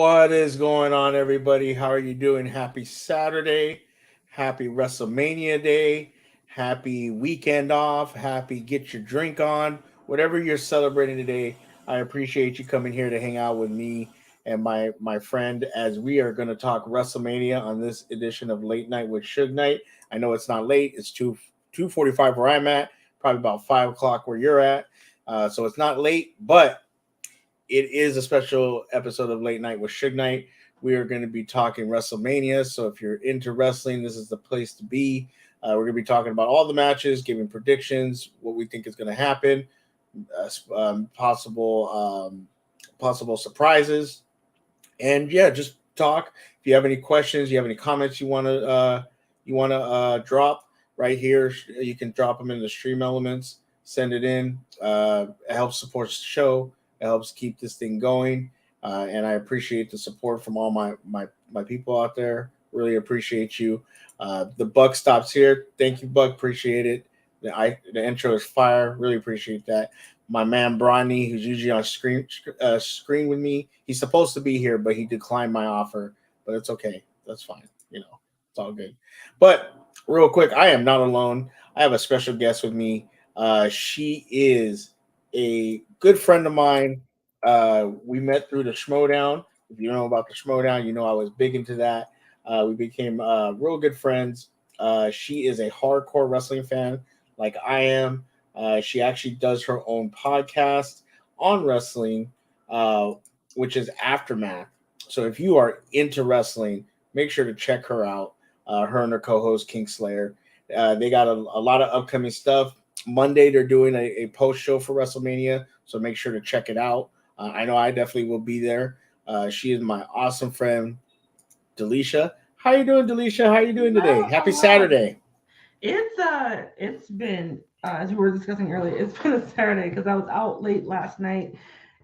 What is going on, everybody? How are you doing? Happy Saturday. Happy WrestleMania Day. Happy weekend off. Happy get your drink on. Whatever you're celebrating today, I appreciate you coming here to hang out with me and my friend as we are going to talk WrestleMania on this edition of Late Night with Suge Knight. I know it's not late. It's 2:45 where I'm at, probably about 5 o'clock where you're at. So it's not late, but it is a special episode of Late Night with Suge Knight. We are going to be talking WrestleMania. So if you're into wrestling, this is the place to be. We're going to be talking about all the matches, giving predictions, what we think is going to happen, possible surprises, and yeah, just talk. If you have any questions, you have any comments you want to drop right here, you can drop them in the stream elements. Send it in. It helps support the show. It helps keep this thing going, and I appreciate the support from all my people out there. Really appreciate you. The buck stops here. Thank you, Buck. Appreciate it. The intro is fire. Really appreciate that. My man Bronny, who's usually on screen with me, he's supposed to be here, but he declined my offer. But it's okay. That's fine. It's all good. But real quick, I am not alone. I have a special guest with me. She is a good friend of mine. We met through the Schmodown. If you know about the Schmodown, you know I was big into that. We became real good friends. She is a hardcore wrestling fan like I am. She actually does her own podcast on wrestling, which is Aftermath. So if you are into wrestling, make sure to check her out. Her and her co-host King Slayer. They got a lot of upcoming stuff. Monday they're doing a post show for WrestleMania, so make sure to check it out. I know I definitely will be there. She is my awesome friend, Delisha. How you doing, Delisha? How you doing today? Happy Saturday. It's been as we were discussing earlier, it's been a Saturday because I was out late last night,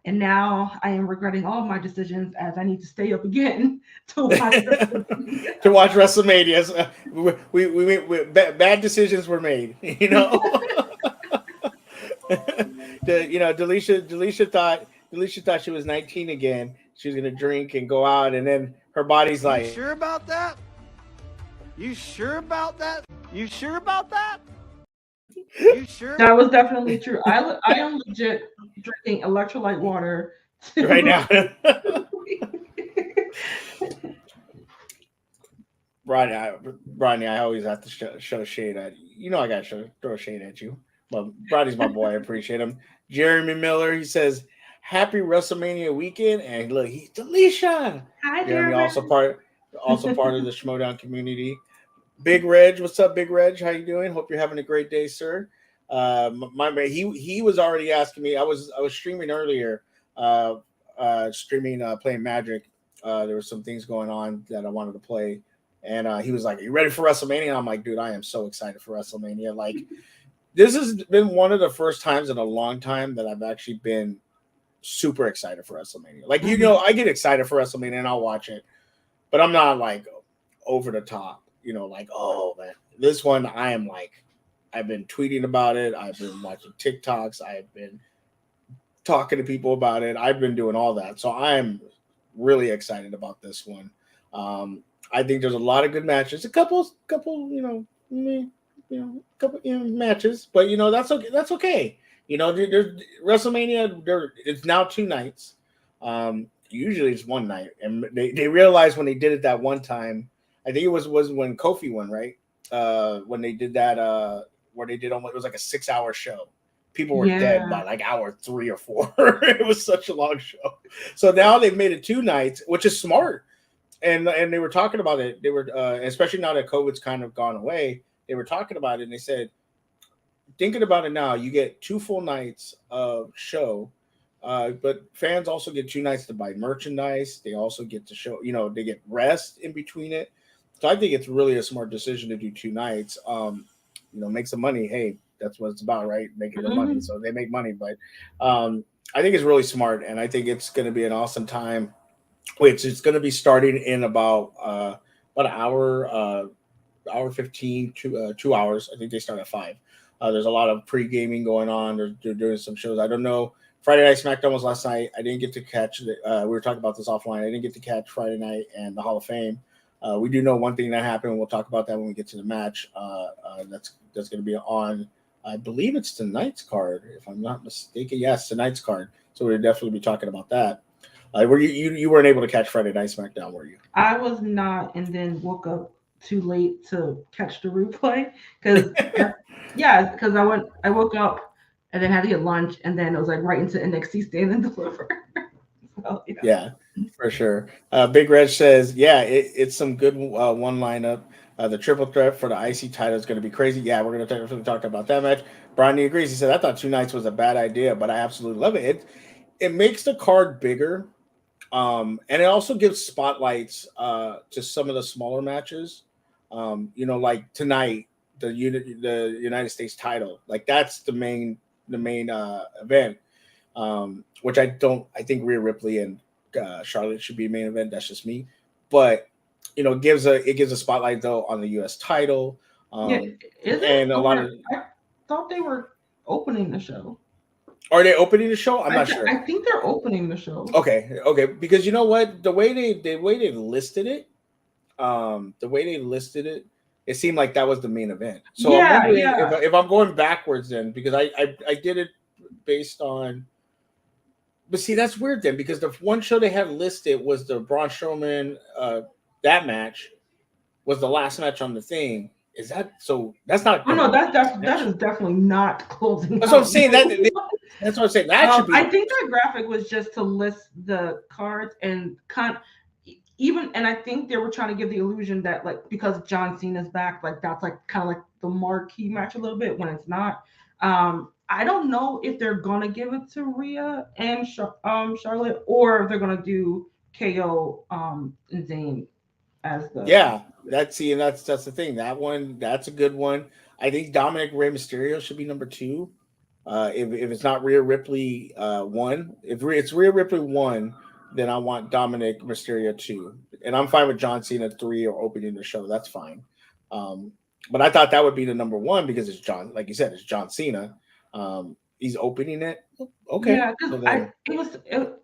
and now I am regretting all of my decisions as I need to stay up again to watch WrestleMania. To watch WrestleMania. Bad decisions were made. Delisha thought she was 19 again. She was gonna drink and go out, and then her body's You like, sure about that? You sure about that? You sure about that? You sure? That was definitely true. I am legit drinking electrolyte water right now. Rodney, I always have to show shade at you. I gotta throw shade at you. But Rodney's my boy. I appreciate him. Jeremy Miller, he says, "Happy WrestleMania weekend." And look, he's Delisha. Hi, Jeremy, Jeremy. also part of the Schmodown community. Big Reg, what's up, Big Reg? How you doing? Hope you're having a great day, sir. My man, he was already asking me. I was streaming earlier, playing Magic. There were some things going on that I wanted to play, and he was like, "Are you ready for WrestleMania?" And I'm like, "Dude, I am so excited for WrestleMania! Like, this has been one of the first times in a long time that I've actually been super excited for WrestleMania. Like, I get excited for WrestleMania and I'll watch it, but I'm not like over the top. Like, oh man, this one I am like, I've been tweeting about it. I've been watching TikToks. I've been talking to people about it. I've been doing all that. So I'm really excited about this one. I think there's a lot of good matches. A couple, couple matches, but that's okay. That's okay. There's WrestleMania. It's now 2 nights. Usually it's one night, and they realized when they did it that one time. I think it was when Kofi won, right? When they did that, where they did almost, it was like a 6-hour show. People were dead by like hour 3 or 4. It was such a long show. So now they've made it 2 nights, which is smart. And they were talking about it. They were, especially now that COVID's kind of gone away, they were talking about it, and they said, thinking about it now, you get 2 full nights of show, but fans also get 2 nights to buy merchandise. They also get to show, they get rest in between it. So I think it's really a smart decision to do 2 nights. Make some money. Hey, that's what it's about, right? Making the money. So they make money, but I think it's really smart, and I think it's going to be an awesome time. Which it's going to be starting in about an hour 15 to 2 hours. I think they start at 5. There's a lot of pre-gaming going on. They're doing some shows. I don't know Friday Night SmackDown was last night. I didn't get to catch it. We were talking about this offline. I didn't get to catch Friday night and the Hall of Fame. We do know one thing that happened. We'll talk about that when we get to the match. That's going to be on. I believe it's tonight's card, if I'm not mistaken. Yes, tonight's card. So we'll definitely be talking about that. Were you weren't able to catch Friday Night SmackDown, were you? I was not, and then woke up too late to catch the replay because because I woke up and then had to get lunch, and then it was like right into NXT Stand and Deliver. So, yeah, for sure. Big Red says, yeah, it's some good one lineup. The triple threat for the IC title is going to be crazy. Yeah, we're going to definitely talk about that match. Bronny agrees. He said, I thought 2 nights was a bad idea, but I absolutely love it. It makes the card bigger. And it also gives spotlights to some of the smaller matches. Like tonight, the United States title, like that's the main event. Which I think Rhea Ripley and Charlotte should be main event. That's just me, but it gives a spotlight though on the U.S. title. And a lot of I thought they were opening the show. Are they opening the show? I'm not sure. I think they're opening the show. Okay, because you know what, the way they listed it, it seemed like that was the main event. So I'm wondering if I'm going backwards then, because I did it based on. But see, that's weird then, because the one show they had listed was the Braun Strowman. That match was the last match on the thing. Is that so? That's not. Oh no, that is definitely not closing. That's what I'm saying. That's what I'm saying. That should be. I think that graphic was just to list the cards and and I think they were trying to give the illusion that like because John Cena's back, like that's like kind of like the marquee match a little bit when it's not. I don't know if they're gonna give it to Rhea and Charlotte, or if they're gonna do KO and Zayn as the that's the thing. That's a good one. I think Dominic Rey Mysterio should be number 2. If it's not Rhea Ripley 1, if it's Rhea Ripley 1, then I want Dominic Mysterio 2, and I'm fine with John Cena 3 or opening the show. That's fine. But I thought that would be the number 1 because it's John, like you said, it's John Cena. He's opening it. Okay. Yeah, because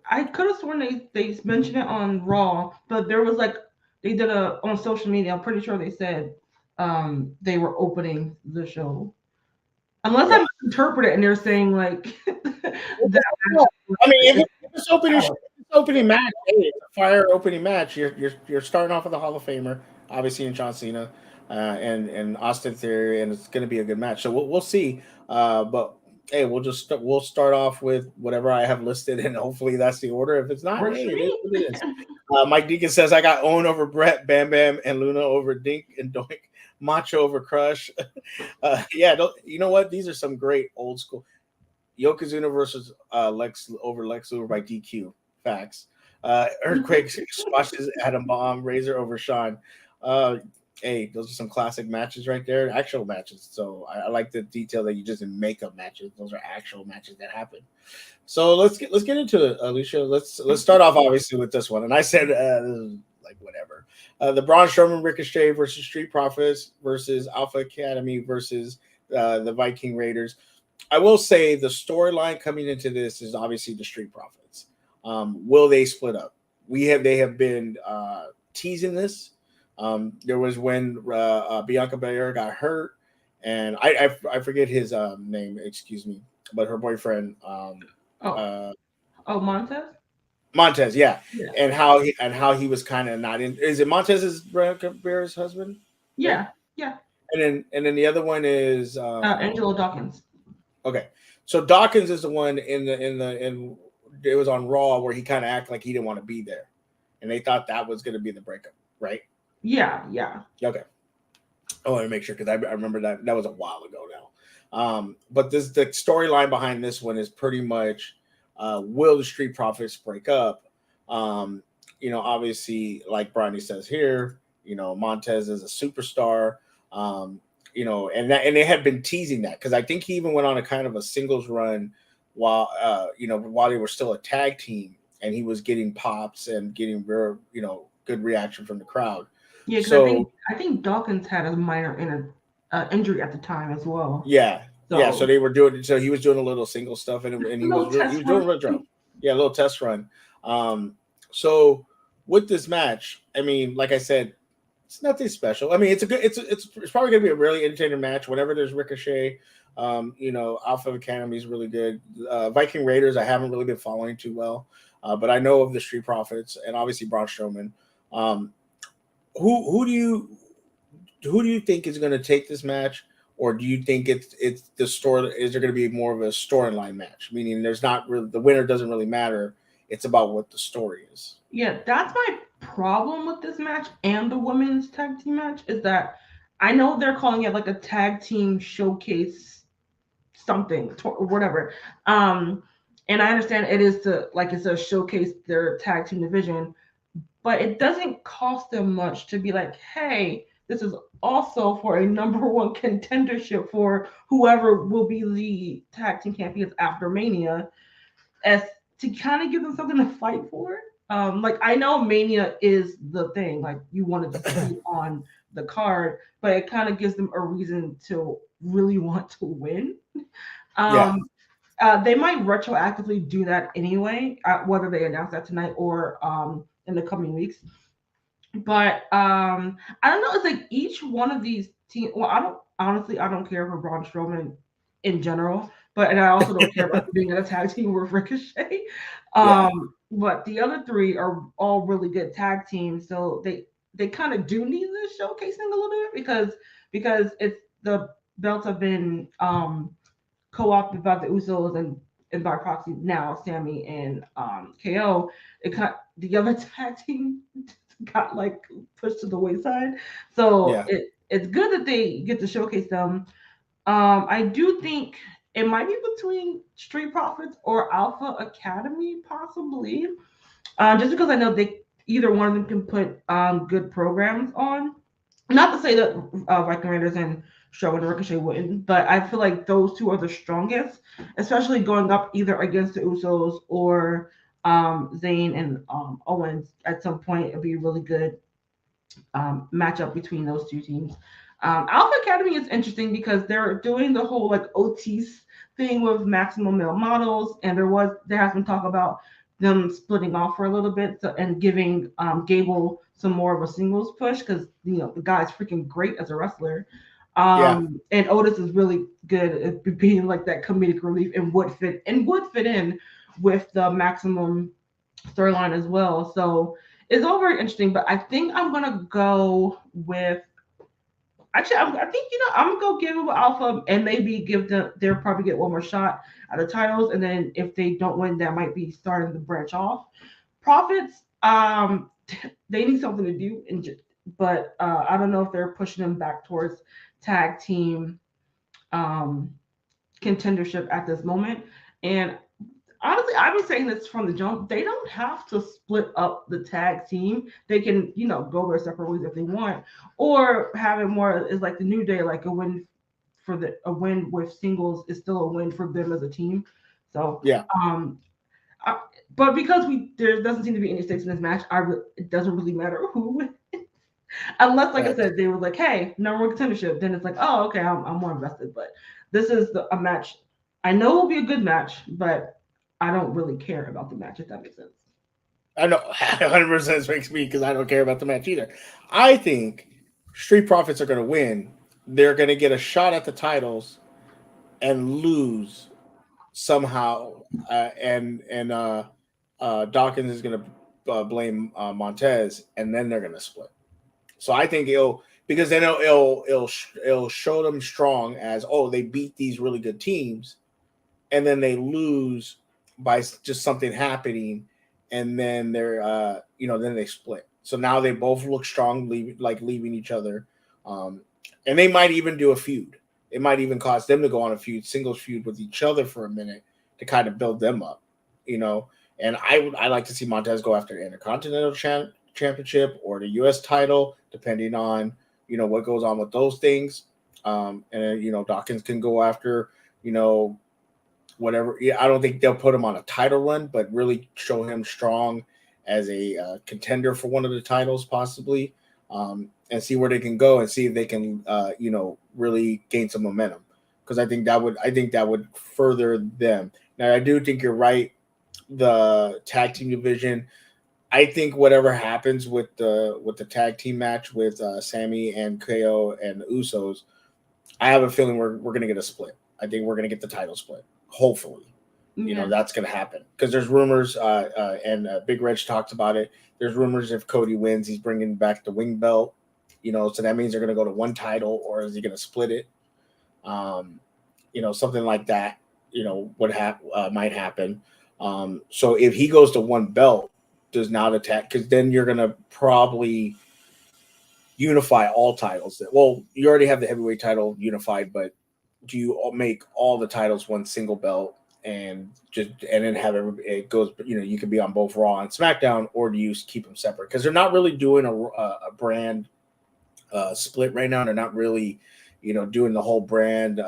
I could have sworn they mentioned it on Raw, but there was like they did on social media. I'm pretty sure they said they were opening the show. Unless I misinterpret it and they're saying like that. I mean, if it's opening match, hey, it's a fire opening match. You're starting off with a Hall of Famer, obviously, in John Cena and Austin Theory, and it's going to be a good match. So we'll see. But hey, we'll start off with whatever I have listed, and hopefully that's the order. If it's not, hey, it is what it is. Mike Deacon says I got Owen over Brett, Bam Bam, and Luna over Dink and Doink, Macho over Crush. You know what? These are some great old school. Yokozuna versus Lex Luger by DQ. Facts. Earthquake squashes Adam Bomb. Razor over Sean. Hey, those are some classic matches right there, actual matches. So I like the detail that you just didn't make up matches. Those are actual matches that happen. So let's get into it, Alicia. Let's start off obviously with this one. And I said like whatever. The Braun Strowman Ricochet versus Street Profits versus Alpha Academy versus the Viking Raiders. I will say the storyline coming into this is obviously the Street Profits. Will they split up? They have been teasing this. There was when Bianca Belair got hurt, and I forget his name, excuse me, but her boyfriend. Montez. Montez, yeah. And how he was kind of not in. Is it Montez's Bianca Belair's husband? Yeah. And then the other one is Angelo Dawkins. Okay, so Dawkins is the one in it was on Raw where he kind of acted like he didn't want to be there, and they thought that was going to be the breakup, right? Yeah. Okay. I want to make sure because I remember that was a while ago now. But the storyline behind this one is pretty much will the Street Profits break up? Obviously, like Bronny says here, Montez is a superstar. And they had been teasing that because I think he even went on a kind of a singles run while they were still a tag team, and he was getting pops and getting very good reaction from the crowd. Yeah, because I think Dawkins had a minor injury at the time as well. Yeah, So, yeah, so they were doing. So he was doing a little single stuff, and he was doing a real job. Yeah, a little test run. So with this match, I mean, like I said, it's nothing special. I mean, it's a good. It's probably going to be a really entertaining match. Whenever there's Ricochet, Alpha Academy is really good. Viking Raiders, I haven't really been following too well, but I know of the Street Profits and obviously Braun Strowman. Who do you think is going to take this match, or do you think it's the story? Is there going to be more of a storyline match, meaning there's not really the winner doesn't really matter? It's about what the story is. Yeah, that's my problem with this match and the women's tag team match is that I know they're calling it like a tag team showcase something or whatever. And I understand it is it's a showcase their tag team division, but it doesn't cost them much to be like, hey, this is also for a number one contendership for whoever will be the tag team champions after Mania, as to kind of give them something to fight for. Like I know Mania is the thing, like you wanted to see on the card, but it kind of gives them a reason to really want to win. Yeah. They might retroactively do that anyway, whether they announce that tonight or in the coming weeks. But I don't know. It's like each one of these teams. Well, I don't care for Braun Strowman in general, and I also don't care about being in a tag team with Ricochet. But the other three are all really good tag teams, so they kind of do need this showcasing a little bit because it's the belts have been co-opted by the Usos and by proxy now Sammy and KO. It got the other tag team got like pushed to the wayside. So it's good that they get to showcase them. I do think it might be between Street Profits or Alpha Academy, possibly. Just because I know either one of them can put good programs on. Not to say that Viking Raiders and Strowman and Ricochet wouldn't, but I feel like those two are the strongest, especially going up either against the Usos or Zayn and Owens at some point. It'd be a really good matchup between those two teams. Alpha Academy is interesting because they're doing the whole like Otis thing with maximum male models, and there has been talk about them splitting off for a little bit and giving Gable some more of a singles push because the guy's freaking great as a wrestler. And Otis is really good at being like that comedic relief and would fit in with the maximum storyline as well. So it's all very interesting, but I think I'm gonna go with. Actually, I think I'm gonna go give them Alpha and maybe they'll probably get one more shot at the titles, and then if they don't win, that might be starting to branch off. Profits, they need something to do, but I don't know if they're pushing them back towards tag team contendership at this moment. And honestly, I've been saying this from the jump. They don't have to split up the tag team. They can, go their separate ways if they want, or have it more is like the New Day, like a win with singles is still a win for them as a team. So but because there doesn't seem to be any stakes in this match, it doesn't really matter who wins. Unless, like I said, they were like, "Hey, number one contendership," then it's like, "Oh, okay, I'm more invested." But this is a match. I know it will be a good match, but I don't really care about the match, if that makes sense. I know 100% makes me because I don't care about the match either. I think Street Profits are going to win. They're going to get a shot at the titles and lose somehow, and Dawkins is going to blame Montez, and then they're going to split. So I think because then it'll show them strong as they beat these really good teams, and then they lose by just something happening, and then they're then they split. So now they both look strong, leaving each other, and they might even do a feud. It might even cause them to go on a singles feud with each other for a minute to kind of build them up, And I like to see Montez go after the Intercontinental Championship or the U.S. title, depending on what goes on with those things. And Dawkins can go after whatever. I don't think they'll put him on a title run, but really show him strong as a contender for one of the titles, possibly, and see where they can go and see if they can really gain some momentum. because I think that would further them. Now I do think you're right. The tag team division, I think whatever happens with the tag team match with Sammy and KO and the Usos, I have a feeling we're gonna get a split. I think we're gonna get the title split. Hopefully, Yeah. that's gonna happen because there's rumors, and Big Reg talked about it. There's rumors if Cody wins, he's bringing back the wing belt. So that means they're gonna go to one title, or is he gonna split it? Something like that. Might happen. So if he goes to one belt, does not attack, because then you're gonna probably unify all titles. Well, you already have the heavyweight title unified, but do you make all the titles one single belt and then have it goes? You can be on both Raw and SmackDown, or do you keep them separate? Because they're not really doing a brand split right now. They're not really, doing the whole brand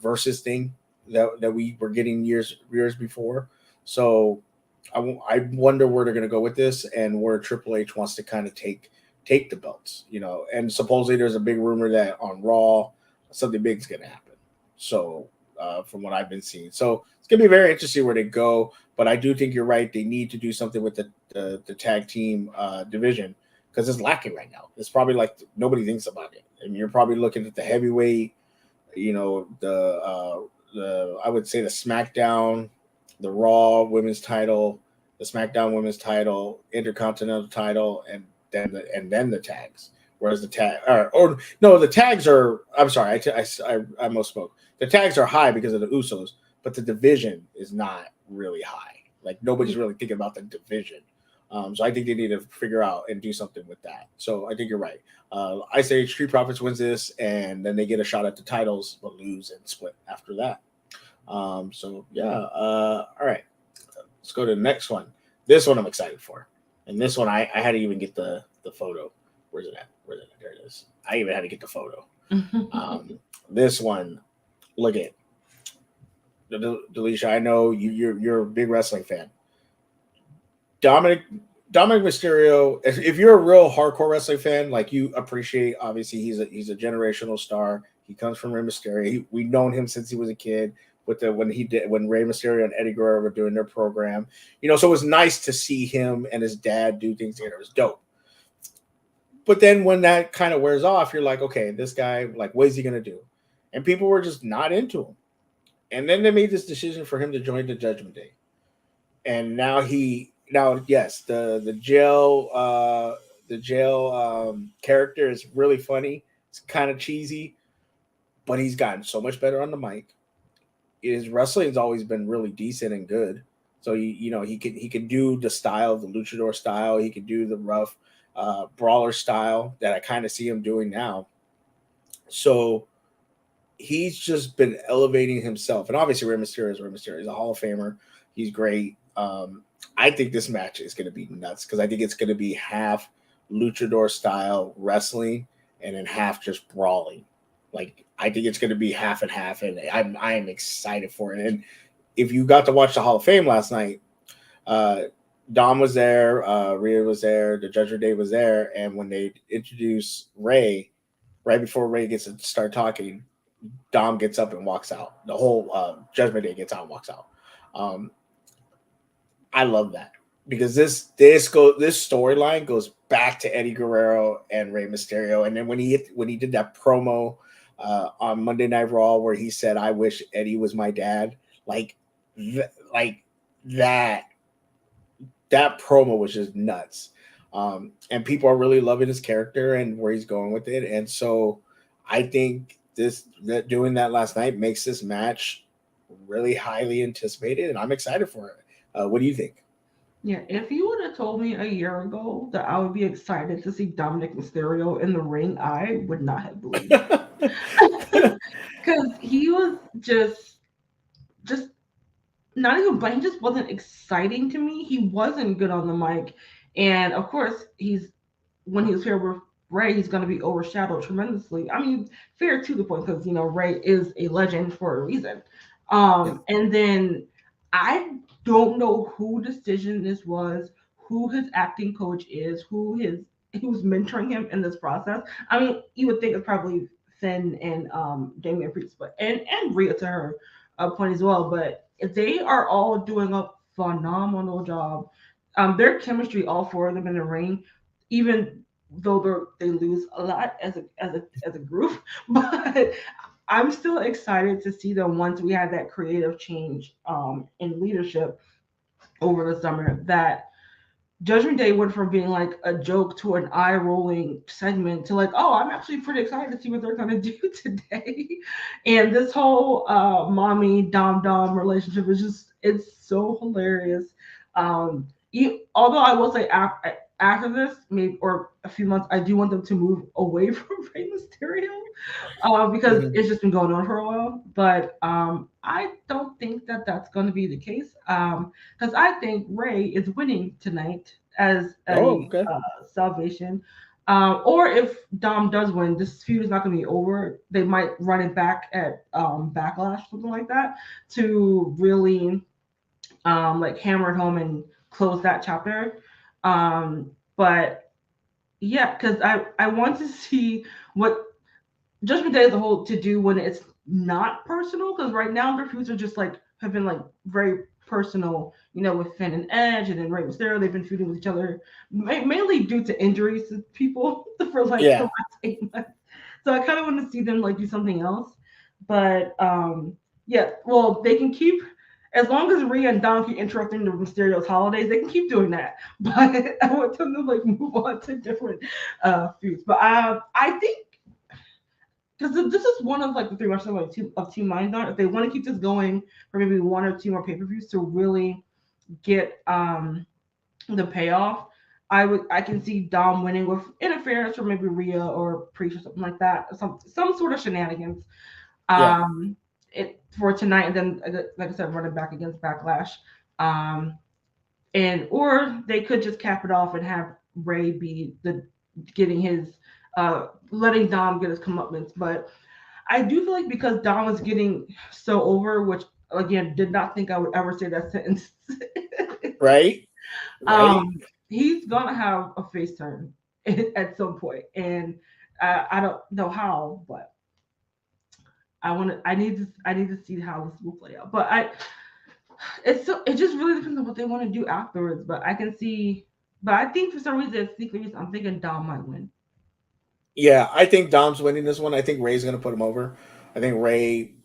versus thing that we were getting years before. So I wonder where they're going to go with this, and where Triple H wants to kind of take the belts, and supposedly there's a big rumor that on Raw something big's going to happen. So from what I've been seeing, so it's going to be very interesting where they go. But I do think you're right. They need to do something with the tag team division, because it's lacking right now. It's probably like nobody thinks about it. I mean, you're probably looking at the heavyweight, the I would say the SmackDown, the Raw women's title, the SmackDown women's title, Intercontinental title, and then the tags. Whereas the tag, or no, the tags are. I'm sorry, I almost spoke. The tags are high because of the Usos, but the division is not really high. Like nobody's really thinking about the division. So I think they need to figure out and do something with that. So I think you're right. I say Street Profits wins this, and then they get a shot at the titles, but lose and split after that. So yeah. All right. Let's go to the next one. This one I'm excited for. And this one I had to even get the photo. Where's it at? There it is. I even had to get the photo. This one, look at Delisha. I know you're a big wrestling fan. Dominic Mysterio. If you're a real hardcore wrestling fan, like you appreciate, obviously he's a generational star. He comes from Rey Mysterio. We've known him since he was a kid. When Rey Mysterio and Eddie Guerrero were doing their program, so it was nice to see him and his dad do things together. It was dope. But then when that kind of wears off, you're like, okay, this guy, like, what is he gonna do? And people were just not into him. And then they made this decision for him to join the Judgment Day. And now yes, the jail character is really funny. It's kind of cheesy, but he's gotten so much better on the mic. His wrestling's always been really decent and good. So he can do the style, the luchador style. He can do the rough brawler style that I kind of see him doing now. So he's just been elevating himself. And obviously Rey Mysterio is Rey Mysterio. He's a Hall of Famer. He's great. I think this match is going to be nuts, because I think it's going to be half luchador style wrestling and then half just brawling. Like, I think it's going to be half and half, and I am excited for it. And if you got to watch the Hall of Fame last night, Dom was there, Rhea was there, the Judgment Day was there, and when they introduce Ray, right before Ray gets to start talking, Dom gets up and walks out. The whole Judgment Day gets out and walks out. I love that, because this storyline goes back to Eddie Guerrero and Rey Mysterio, and then when he did that promo on Monday Night Raw where he said, "I wish Eddie was my dad," like that promo was just nuts. And people are really loving his character and where he's going with it. And so I think doing that last night makes this match really highly anticipated, and I'm excited for it. What do you think? Yeah, if you would have told me a year ago that I would be excited to see Dominic Mysterio in the ring, I would not have believed it. Because he was just not even playing, he just wasn't exciting to me. He wasn't good on the mic. And of course, when he was here with Ray, he's going to be overshadowed tremendously. I mean, fair to the point, because Ray is a legend for a reason. And then I don't know who decision this was, who his acting coach is, who's mentoring him in this process. I mean, you would think it's probably Finn and Damian Priest, but and Rhea to her point as well. But they are all doing a phenomenal job. Their chemistry, all four of them in the ring, even though they lose a lot as a group, but I'm still excited to see them once we have that creative change in leadership over the summer. That Judgment Day went from being like a joke to an eye rolling segment to like, oh, I'm actually pretty excited to see what they're gonna do today. And this whole mommy dom relationship is just it's so hilarious. Although I will say after this, maybe or a few months, I do want them to move away from Rey Mysterio because it's just been going on for a while. But I don't think that that's going to be the case because I think Ray is winning tonight as a salvation. Or if Dom does win, this feud is not going to be over. They might run it back at Backlash, something like that, to really like hammer it home and close that chapter. But yeah, because I want to see what Judgment Day as a whole to do when it's not personal. Because right now their feuds are just like have been like very personal, with Finn and Edge, and then Rey Mysterio. They've been feuding with each other mainly due to injuries to people for like the last 8 months. So I kind of want to see them like do something else. But yeah, well, they can keep as long as Rhea and Dom keep interrupting the Mysterio's holidays, they can keep doing that. But I want them to like move on to different feuds. But I think because this is one of like the three matches like of two minds on. If they want to keep this going for maybe one or two more pay-per-views to really get the payoff, I can see Dom winning with interference from maybe Rhea or Priest or something like that. Some sort of shenanigans. It for tonight, and then like I said, run it back against Backlash. And or they could just cap it off and have Ray be the getting his letting Dom get his comeuppance. But I do feel like because Dom is getting so over, which again did not think I would ever say that sentence. Right. He's gonna have a face turn at some point, and I don't know how, but I need to see how this will play out. But it just really depends on what they want to do afterwards. But I can see, but I think for some reason, I'm thinking Dom might win. Yeah, I think Dom's winning this one. I think Ray's going to put him over. I think Ray,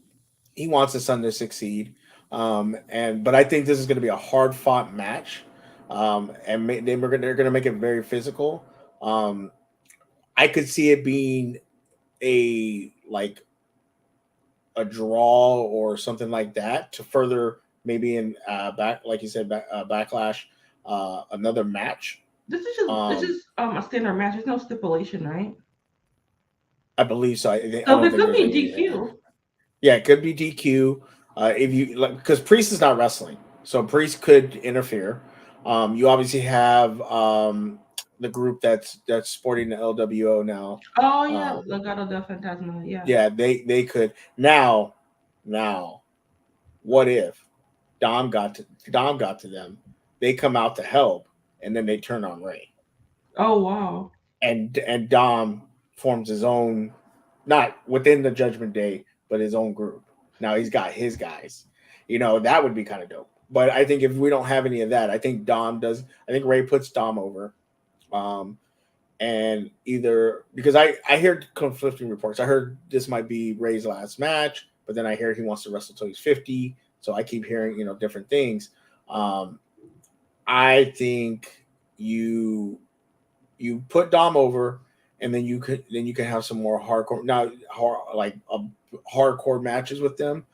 he wants his son to succeed. But I think this is going to be a hard fought match. And they're going to make it very physical. I could see it being a draw or something like that to further maybe in like you said, Backlash, another match. This is just a standard match. There's no stipulation, right? I believe so. So it could be DQ. Yeah, it could be DQ. If you because Priest is not wrestling, so Priest could interfere. You obviously have the group that's sporting the LWO now. Oh yeah, Legado del Fantasma. Yeah. Yeah, they could now. What if Dom got to them? They come out to help, and then they turn on Ray. Oh wow. And Dom forms his own, not within the Judgment Day, but his own group. Now he's got his guys. That would be kind of dope. But I think if we don't have any of that, I think Ray puts Dom over. And either because I hear conflicting reports. I heard this might be Ray's last match, but then I hear he wants to wrestle till he's 50. So I keep hearing, different things. I think you put Dom over, and then you can have some more hardcore hardcore matches with them,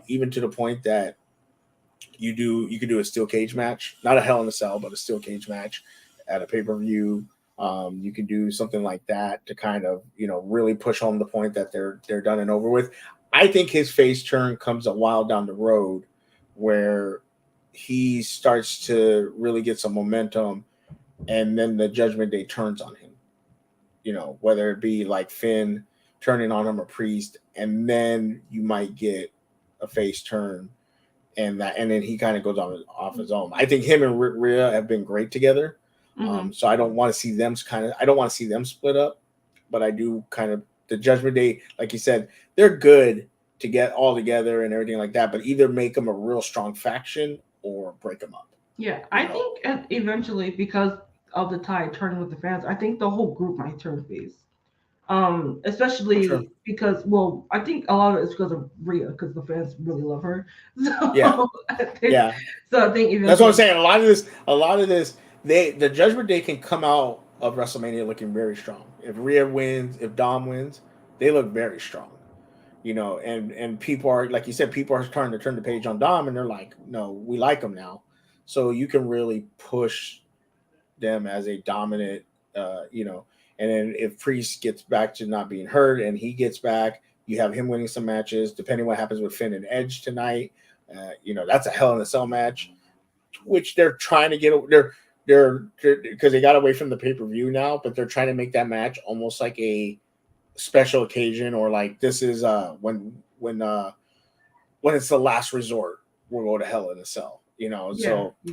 even to the point that you could do a steel cage match, not a Hell in a Cell, but a steel cage match at a pay-per-view. You can do something like that to kind of really push home the point that they're done and over with. I think his face turn comes a while down the road where he starts to really get some momentum, and then the Judgment Day turns on him. Whether it be like Finn turning on him or Priest, and then you might get a face turn, and then he kind of goes off his own. I think him and Rhea have been great together. So I don't want to see them I don't want to see them split up, but I do kind of the Judgment Day, like you said, they're good to get all together and everything like that, but either make them a real strong faction or break them up. Yeah, I think eventually, because of the tide turning with the fans, I think the whole group might turn face. Especially because, well, I think a lot of it is because of Rhea, because the fans really love her. So Yeah. So I think eventually, that's what I'm saying. A lot of this, the Judgment Day can come out of WrestleMania looking very strong. If Rhea wins, if Dom wins, they look very strong. You know, and people are, like you said, people are starting to turn the page on Dom, and they're like, no, we like him now. So you can really push them as a dominant, you know. And then if Priest gets back to not being hurt and he gets back, you have him winning some matches. Depending what happens with Finn and Edge tonight, you know, that's a Hell in a Cell match, which they're trying to get. They're because they got away from the pay-per-view now, but they're trying to make that match almost like a special occasion, or like this is when it's the last resort, we'll go to Hell in a Cell. You know,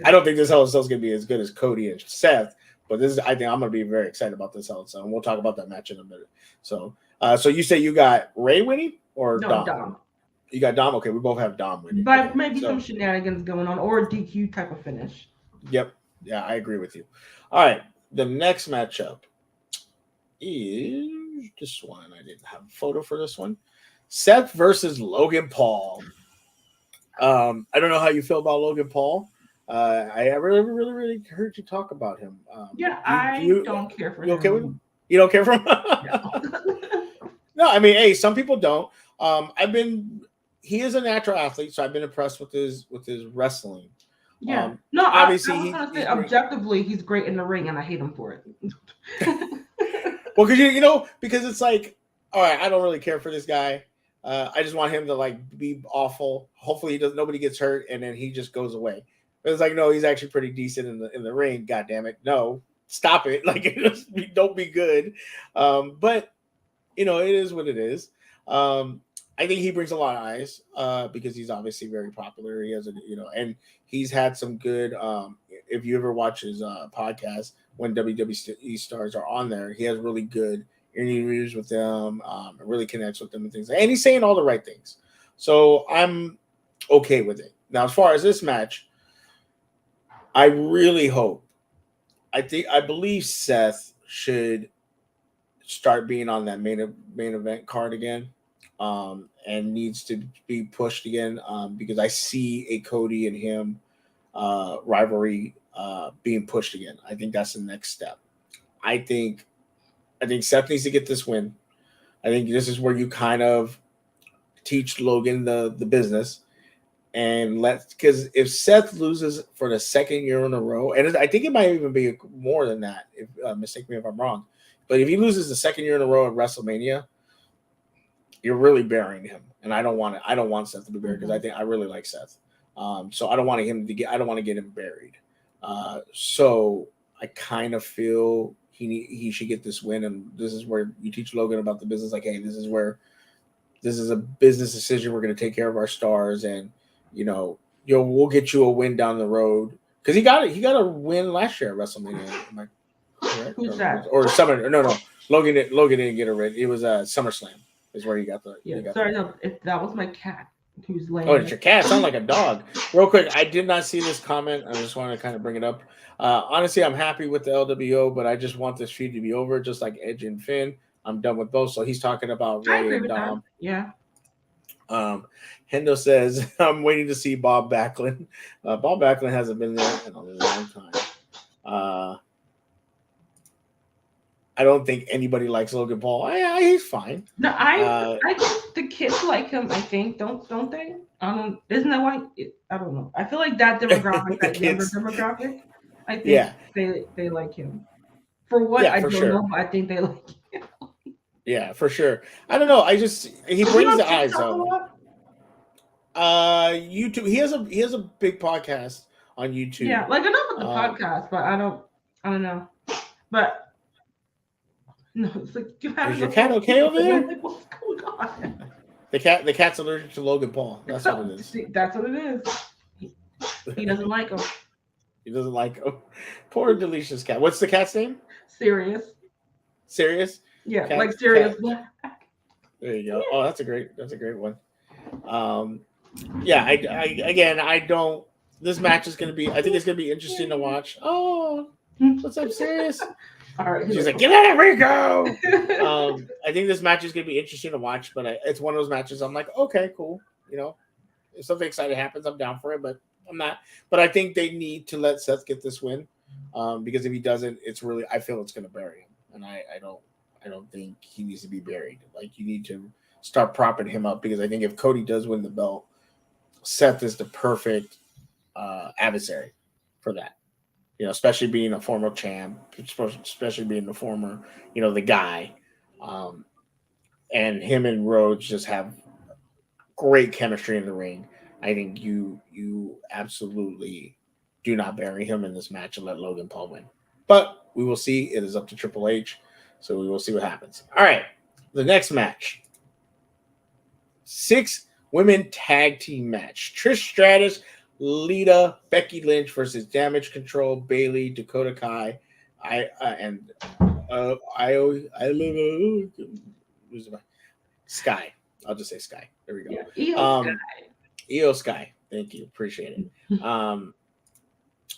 I don't think this Hell in a Cell is going to be as good as Cody and Seth, but I think I'm going to be very excited about this Hell in a Cell, and we'll talk about that match in a minute. So, so you say you got Ray winning or Dom? You got Dom. Okay, we both have Dom winning, but maybe some shenanigans going on or a DQ type of finish. Yep. Yeah, I agree with you. All right, the next matchup is this one. I didn't have a photo for this one. Seth versus Logan Paul. I don't know how you feel about Logan Paul. I really heard you talk about him. I don't care for him. You okay with him? You don't care for him? No, I mean, hey, some people don't. He is a natural athlete, so I've been impressed with his wrestling. Yeah. Obviously, I was gonna say objectively, he's great in the ring, and I hate him for it. Well, because it's like, all right, I don't really care for this guy. I just want him to like be awful. Hopefully, nobody gets hurt, and then he just goes away. But it's like, no, he's actually pretty decent in the ring. God damn it, no, stop it! Like, don't be good. But it is what it is. I think he brings a lot of eyes because he's obviously very popular. He has and he's had some good. If you ever watch his podcast, when WWE stars are on there, he has really good interviews with them. Really connects with them and things. And he's saying all the right things. So I'm okay with it. Now, as far as this match, I really hope. I believe Seth should start being on that main event card again. And needs to be pushed again because I see a Cody and him rivalry being pushed again. I think that's the next step. I think Seth needs to get this win. I think this is where you kind of teach Logan the business, and because if Seth loses for the second year in a row, and I think it might even be more than that. If mistake me if I'm wrong, but if he loses the second year in a row at WrestleMania, you're really burying him, and I don't want Seth to be buried because I really like Seth. So I don't want to get him buried. So I kind of feel he should get this win, and this is where you teach Logan about the business. Like, hey, this is a business decision. We're going to take care of our stars, and we'll get you a win down the road because he got a win last year at WrestleMania. Am I correct? Who's that? Or Summer? No. Logan didn't get a win. It was SummerSlam. Is where you got the. Yeah, sorry, no, if that was my cat who's laying. Oh, it's your cat. Sound like a dog. Real quick, I did not see this comment. I just wanted to kind of bring it up. Honestly, I'm happy with the LWO, but I just want this feud to be over, just like Edge and Finn. I'm done with both. So he's talking about Ray and Dom. Yeah. Hendo says, I'm waiting to see Bob Backlund. Bob Backlund hasn't been there in a long time. I don't think anybody likes Logan Paul. He's fine. No, I think the kids like him. I think don't they? Isn't that why? I don't know. I feel like that demographic, that younger demographic. I think they like him. For what I don't know, but I think they like him. Yeah, for sure. I don't know. He brings the eyes though. YouTube. He has a big podcast on YouTube. Yeah, like enough with the podcast, but I don't know. But no, it's like is your cat okay over there? Like, what's going on? The cat's allergic to Logan Paul. That's what it is. See, that's what it is. He doesn't like him. He doesn't like him. Poor Delicia's cat. What's the cat's name? Serious. Serious? Yeah, like Serious Black. There you go. Oh, that's a great one. Um, yeah, I don't. This match is gonna be. I think it's gonna be interesting to watch. Oh, what's up, serious? All right. She's like, get out of Rico. I think this match is gonna be interesting to watch, but it's one of those matches. I'm like, okay, cool. You know, if something exciting happens, I'm down for it, but I'm not. But I think they need to let Seth get this win, because if he doesn't, it's really. I feel it's gonna bury him, and I don't think he needs to be buried. Like, you need to start propping him up, because I think if Cody does win the belt, Seth is the perfect adversary for that. You know, especially being a former champ, especially being the former, the guy, and him and Rhodes just have great chemistry in the ring. I think you absolutely do not bury him in this match and let Logan Paul win. But we will see. It is up to Triple H, so we will see what happens. All right, the next match. 6-women tag team match. Trish Stratus, Lita, Becky Lynch versus Damage Control, Bailey, Dakota Kai, Sky. I'll just say Sky. There we go. Yeah, Io Sky. Thank you. Appreciate it.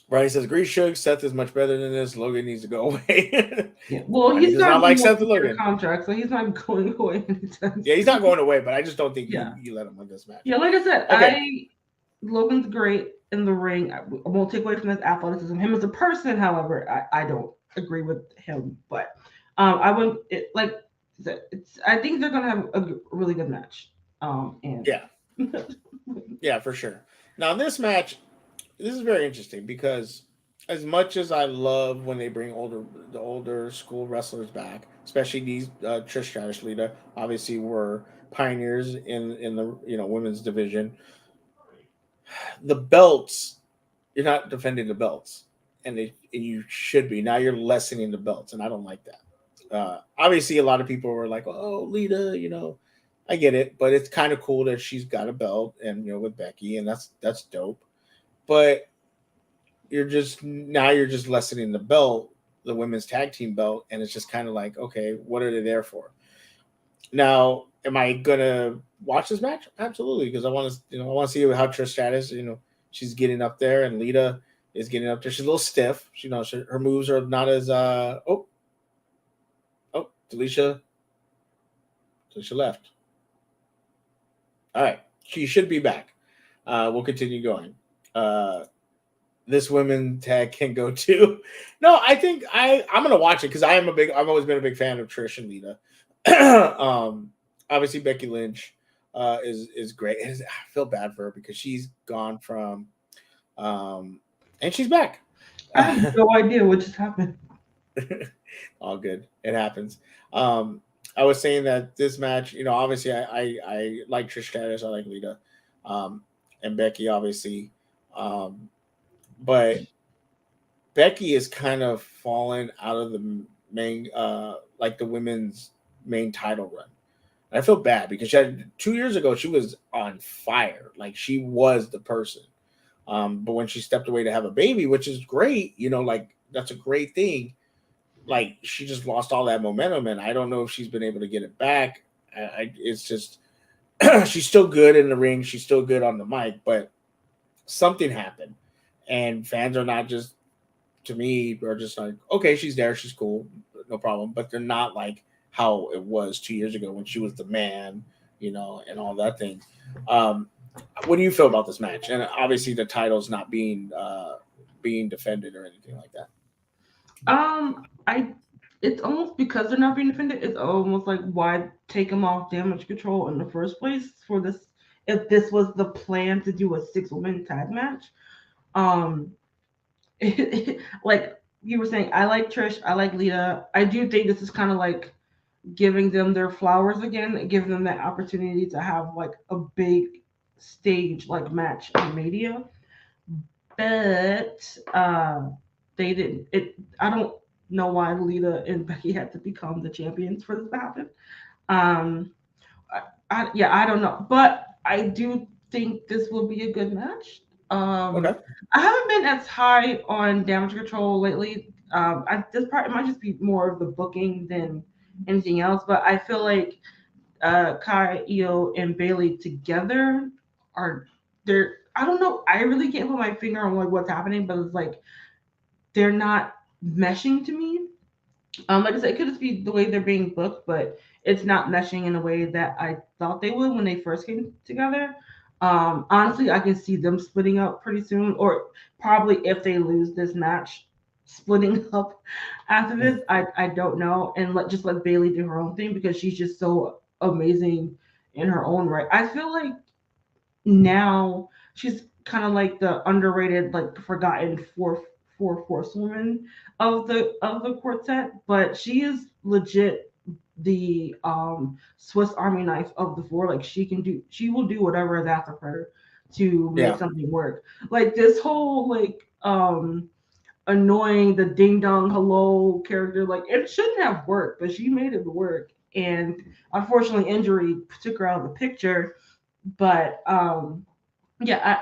Brian says, agree, Suge. Seth is much better than this. Logan needs to go away. Yeah. Well, Brian he's does not like Seth Logan contract, so he's not going away anytime. Yeah, he's not going away, but I just don't think you let him win this match. Yeah, like I said, Okay. Logan's great in the ring. I won't take away from his athleticism. Him as a person, however, I don't agree with him. But I wouldn't I think they're gonna have a really good match. And yeah, for sure. Now this match, this is very interesting, because as much as I love when they bring the older school wrestlers back, especially these Trish Stratus, Lita, obviously were pioneers in the women's division. The belts, you're not defending the belts, and you should be. Now you're lessening the belts, and I don't like that. Obviously, a lot of people were like, "Oh, Lita," I get it, but it's kind of cool that she's got a belt, and with Becky, and that's dope. But you're just lessening the belt, the women's tag team belt, and it's just kind of like, okay, what are they there for? Now, am I gonna watch this match? Absolutely, because I want to see how Trish Stratus, she's getting up there, and Lita is getting up there. She's a little stiff. Her moves are not as Delisha left. All right, she should be back. We'll continue going. This women tag can go too. No, I think I'm gonna watch it, because I've always been a big fan of Trish and Lita. Obviously Becky Lynch is great. I feel bad for her, because she's gone from and she's back. I have no idea what just happened. All good. It happens. I was saying that this match, obviously I like Trish Stratus, I like Lita, and Becky, obviously. But Becky is kind of fallen out of the main, like the women's main title run. And I feel bad, because 2 years ago, she was on fire. Like, she was the person. But when she stepped away to have a baby, which is great, like, that's a great thing. Like, she just lost all that momentum, and I don't know if she's been able to get it back. It's just, she's still good in the ring. She's still good on the mic, but something happened. And fans are not just, to me, are just like, okay, she's there, she's cool, no problem. But they're not like how it was 2 years ago when she was the man, and all that thing. What do you feel about this match? And obviously the title's not being defended or anything like that. It's almost because they're not being defended. It's almost like, why take them off Damage Control in the first place for this? If this was the plan to do a 6-woman tag match, like you were saying, I like Trish, I like Lita. I do think this is kind of like giving them their flowers again, giving them that opportunity to have like a big stage like match on Mania. But they didn't. I don't know why Lita and Becky had to become the champions for this to happen. I don't know, but I do think this will be a good match. Okay. I haven't been as high on Damage Control lately. This part, it might just be more of the booking than anything else, but I feel like Kai, Io, and Bailey together are they're I don't know. I really can't put my finger on like what's happening, but it's like they're not meshing to me. Like I said, it could just be the way they're being booked, but it's not meshing in a way that I thought they would when they first came together. Honestly, I can see them splitting up pretty soon, or probably if they lose this match, splitting up after this. I don't know, and just let Bailey do her own thing because she's just so amazing in her own right. I feel like now she's kind of like the underrated, like forgotten fourth horsewoman of the quartet, but she is legit the Swiss Army knife of the four. Like she will do whatever is asked of her to make Yeah. something work. Like this whole like annoying the ding dong hello character, like it shouldn't have worked, but she made it work. And unfortunately, injury took her out of the picture. But yeah,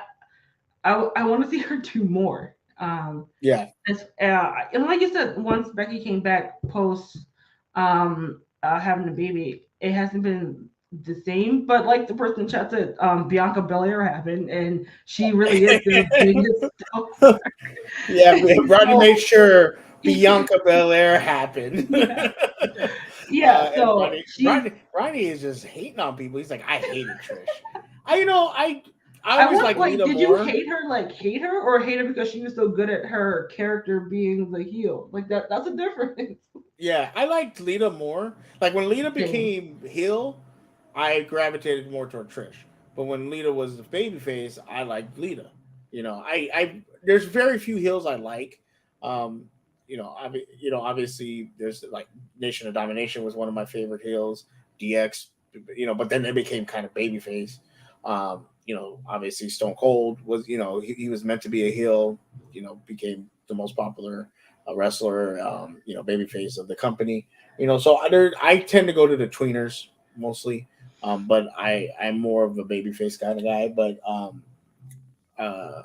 I want to see her do more. Yeah. And like you said, once Becky came back post having a baby, it hasn't been the same. But like the person in chat said, Bianca Belair happened, and she really is their biggest star. Yeah, Rodney So- made sure Bianca Belair happened. Yeah. Yeah, And so she's. Rodney is just hating on people. He's like, I hated Trish. I always want, like Lita did more. you hate her, or hate her because she was so good at her character being the heel? Like that's a difference. Yeah, I liked Lita more. Like when Lita Same. became heel, I gravitated more toward Trish. But when Lita was the babyface, I liked Lita. I there's very few heels I like. Obviously there's like Nation of Domination was one of my favorite heels. DX, but then they became kind of babyface. Obviously Stone Cold was, he was meant to be a heel. Became the most popular wrestler, babyface of the company. So I tend to go to the tweeners mostly, but I'm more of a babyface kind of guy. But uh,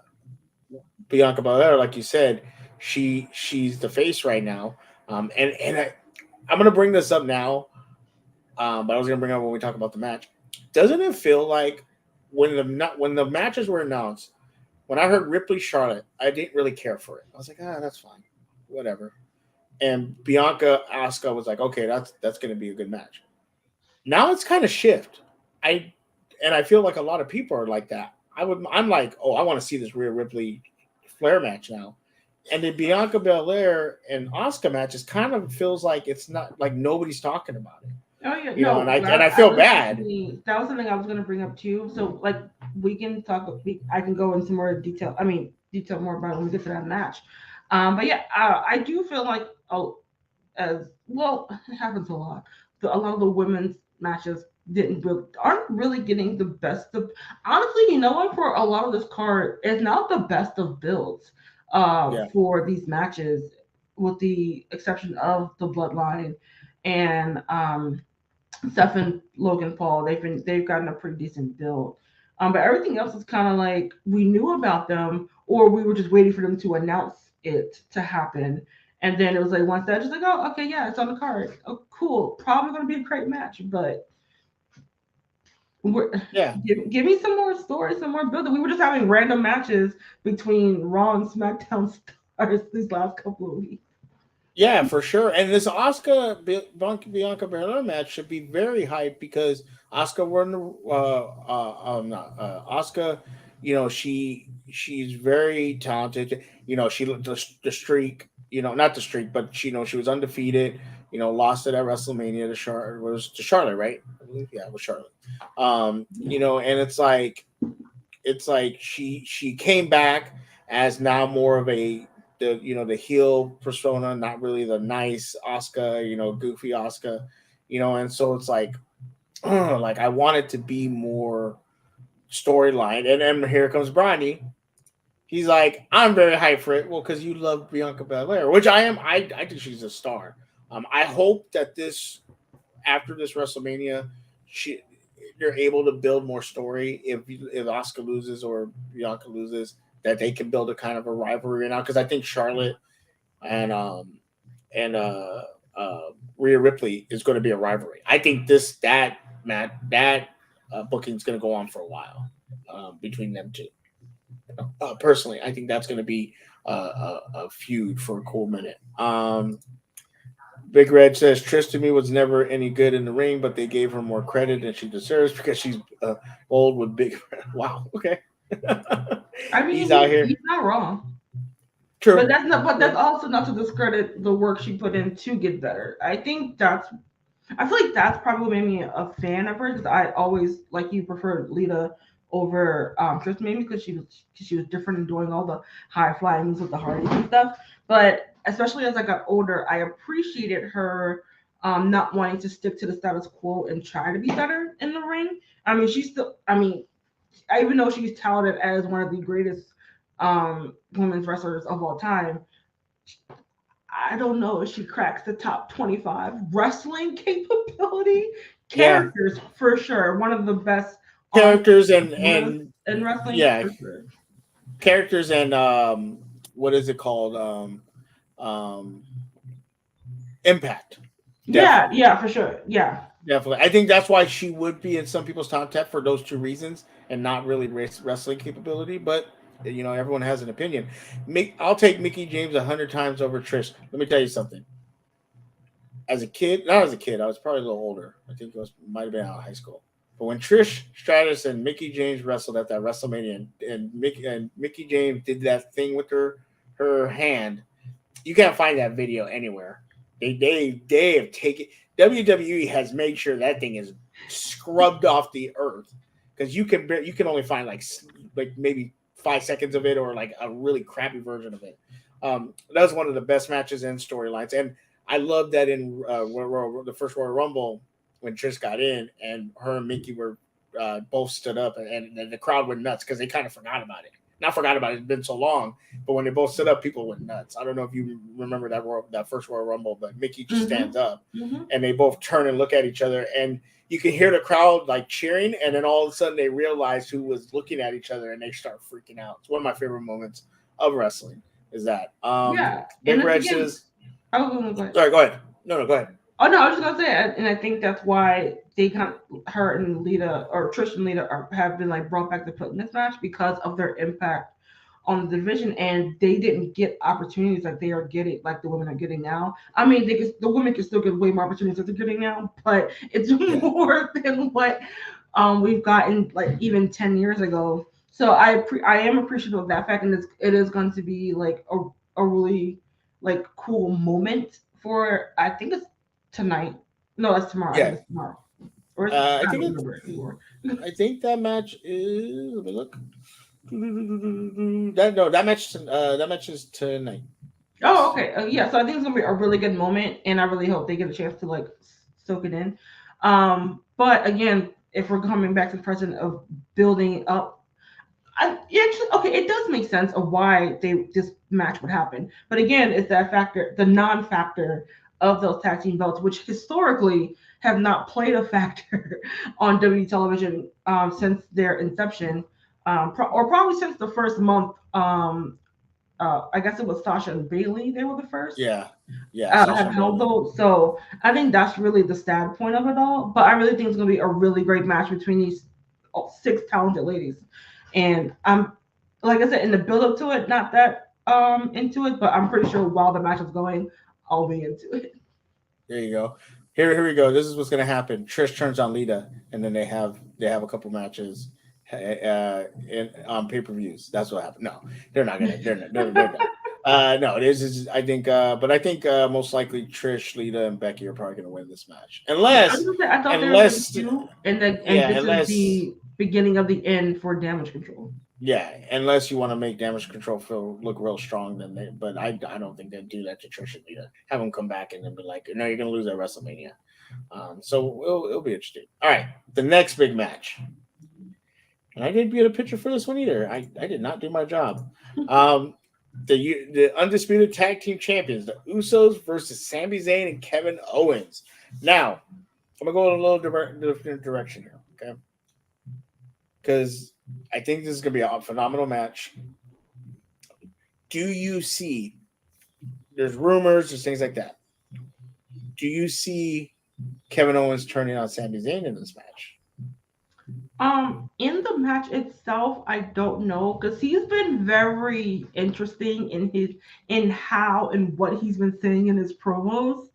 Bianca Belair, like you said, she's the face right now, I'm gonna bring this up now, but I was gonna bring it up when we talk about the match. Doesn't it feel like when the matches were announced, when I heard Ripley Charlotte, I didn't really care for it. I was like, that's fine, whatever. And Bianca Asuka was like, okay, that's going to be a good match. Now it's kind of shift. I feel like a lot of people are like that. I'm like, oh, I want to see this Rhea Ripley Flair match now. And the Bianca Belair and Asuka match is kind of feels like it's not like nobody's talking about it. Oh yeah, no, and I feel bad. That was something I was going to bring up too. So like we can talk. I can go into more detail. I mean, detail more about it when we get to that match. But yeah, I do feel like as well, it happens a lot. A lot of the women's matches aren't really getting the best of. Honestly, you know what? For a lot of this card, it's not the best of builds for these matches, with the exception of the Bloodline and Seth and Logan Paul. They've gotten a pretty decent build. But everything else is kind of like we knew about them, or we were just waiting for them to announce it to happen. And then it was like once that, just like, oh, okay, yeah, it's on the card. Oh, cool. Probably going to be a great match, but give me some more stories, some more building. We were just having random matches between Raw and SmackDown stars these last couple of weeks. Yeah, for sure. And this Bianca Belair match should be very hyped because Asuka Asuka, she's very talented. She the streak, not the streak, but she was undefeated. Lost it at WrestleMania to Charlotte, right? I believe, yeah, it was Charlotte. And it's like she came back as now more of the heel persona, not really the nice Asuka, goofy Asuka, and so it's like I want it to be more storyline. And then here comes Bronny. He's like, I'm very hyped for it. Well, because you love Bianca Belair, which I am. I think she's a star. I hope that after this WrestleMania, they're able to build more story. If Asuka loses or Bianca loses, that they can build a kind of a rivalry now. Because I think Charlotte and Rhea Ripley is going to be a rivalry. I think that booking's going to go on for a while between them two. Personally, I think that's going to be a feud for a cool minute. Big Red says Trish to me was never any good in the ring, but they gave her more credit than she deserves because she's old with big. Wow. Okay. I mean, he's out here. He's not wrong. True. But that's not. But that's also not to discredit the work she put in to get better. I feel like that's probably what made me a fan of her because I always, like you, preferred Lita over Trish, maybe because she was different in doing all the high flying moves with the Hardys and stuff. But especially as I got older, I appreciated her not wanting to stick to the status quo and try to be better in the ring. I mean, she's still. I mean, even though she's touted as one of the greatest women's wrestlers of all time, I don't know if she cracks the top 25 wrestling capability. Characters for sure. One of the best characters and wrestling. Yeah, for sure. Characters and what is it called? Impact. Definitely. Yeah, for sure. Yeah. Definitely. I think that's why she would be in some people's top 10 for those two reasons and not really wrestling capability. But, everyone has an opinion. I'll take Mickie James 100 times over Trish. Let me tell you something. Not as a kid, I was probably a little older. I think might have been out of high school. But when Trish Stratus and Mickie James wrestled at that WrestleMania and Mickie James did that thing with her hand, you can't find that video anywhere. They have taken WWE has made sure that thing is scrubbed off the earth because you can only find like maybe 5 seconds of it or like a really crappy version of it. That was one of the best matches and storylines, and I love that in the first Royal Rumble when Trish got in and her and Mickie were both stood up and the crowd went nuts because they kind of forgot about it. Not forgot about it. It's been so long, but when they both stood up, people went nuts. I don't know if you remember that first Royal Rumble, but Mickie just stands up and they both turn and look at each other, and you can hear the crowd like cheering, and then all of a sudden they realize who was looking at each other and they start freaking out. It's one of my favorite moments of wrestling. Is that? Big Red says. Sorry, go ahead. No, go ahead. Oh no, I was just gonna say, and I think that's why they her and Lita or Trish and Lita have been like brought back to put in this match because of their impact on the division, and they didn't get opportunities like they are getting, like the women are getting now. I mean, the women can still get way more opportunities that they're getting now, but it's more than what we've gotten like even 10 years ago. So I am appreciative of that fact, and it is going to be like a really like cool moment for, I think it's tonight. No, that's tomorrow. Yeah. I think it's tomorrow. Or I think that match is. Let me look. That match is tonight. Oh, okay. Yeah, so I think it's gonna be a really good moment, and I really hope they get a chance to like soak it in. But again, if we're coming back to the present of building up, it does make sense of why this match would happen. But again, it's that factor, the non-factor of those tag team belts, which historically have not played a factor on WWE television since their inception, or probably since the first month. I guess it was Sasha and Bailey. They were the first. Yeah. Have held those. So I think that's really the sad point of it all. But I really think it's going to be a really great match between these 6 talented ladies. And I'm, like I said, in the build up to it, not that into it, but I'm pretty sure while the match is going, I'll be into it. There you go. Here we go. This is what's going to happen. Trish turns on Lita, and then they have a couple matches on pay-per-views. That's what happened. No, they're not gonna. They're not. No, it is. I think, but I think most likely Trish, Lita, and Becky are probably gonna win this match, unless is the beginning of the end for Damage Control. Yeah, unless you want to make Damage Control look real strong, but I don't think they'd do that to Trish and Lita. Have them come back and then be like, no, you're gonna lose at WrestleMania. So it'll be interesting. All right, the next big match. And I didn't get a picture for this one either. I did not do my job. The undisputed tag team champions, the Usos versus Sami Zayn and Kevin Owens. Now, I'm gonna go in a little different direction here, okay? Because I think this is gonna be a phenomenal match. Do you see? There's rumors, there's things like that. Do you see Kevin Owens turning on Sami Zayn in this match? In the match itself, I don't know because he's been very interesting in how and what he's been saying in his promos.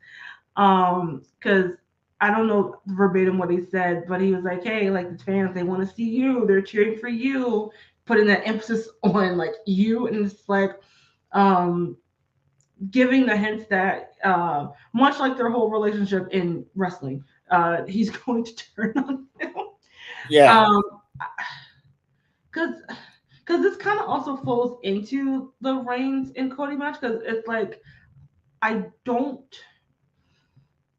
Because I don't know verbatim what he said, but he was like, "Hey, like the fans, they want to see you. They're cheering for you," putting that emphasis on like you, and it's like, um, giving the hints that much like their whole relationship in wrestling, he's going to turn on them. Yeah, Um, because this kind of also flows into the Reigns and Cody match because it's like I don't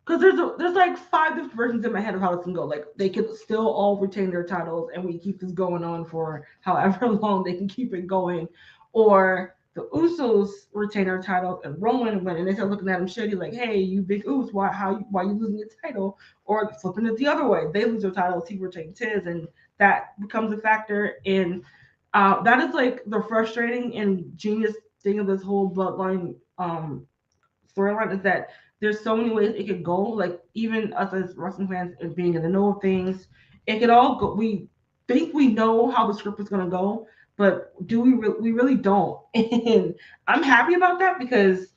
because there's like five different versions in my head of how this can go. Like they could still all retain their titles and we keep this going on for however long they can keep it going, or the Usos retain their titles and Roman win and they start looking at him shitty like, hey, you big Us, why you losing your title? Or flipping it the other way, they lose their titles, he retains his, and that becomes a factor in. That is like the frustrating and genius thing of this whole bloodline storyline is that there's so many ways it could go. Like even us as wrestling fans and being in the know of things, it could all go. We think we know how the script is gonna go, but do we? We really don't. And I'm happy about that because,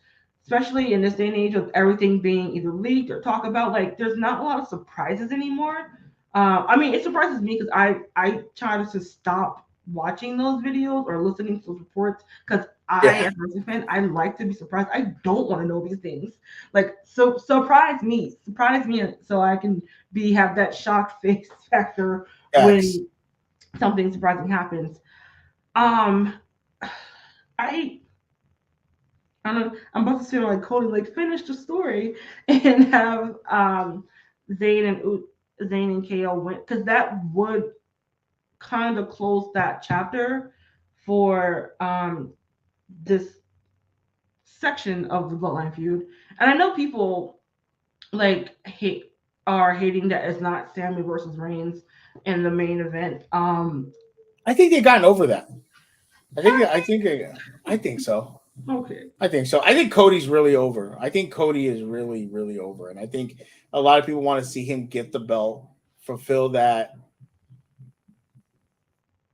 especially in this day and age of everything being either leaked or talked about, like there's not a lot of surprises anymore. I mean, it surprises me because I try to stop watching those videos or listening to those reports because yeah, as a wrestling fan, I like to be surprised. I don't want to know these things. Like, so surprise me, so I can have that shocked face factor yes. when something surprising happens. Um, I I'm about to say like Cody, like finish the story and have Zayn Zayn and KO win because that would kind of close that chapter for this section of the Bloodline feud. And I know people like are hating that it's not Sammy versus Reigns in the main event. I think they've gotten over that. I think so. Okay. I think so. I think Cody's really over. I think Cody is really, really over. And I think a lot of people want to see him get the belt, fulfill that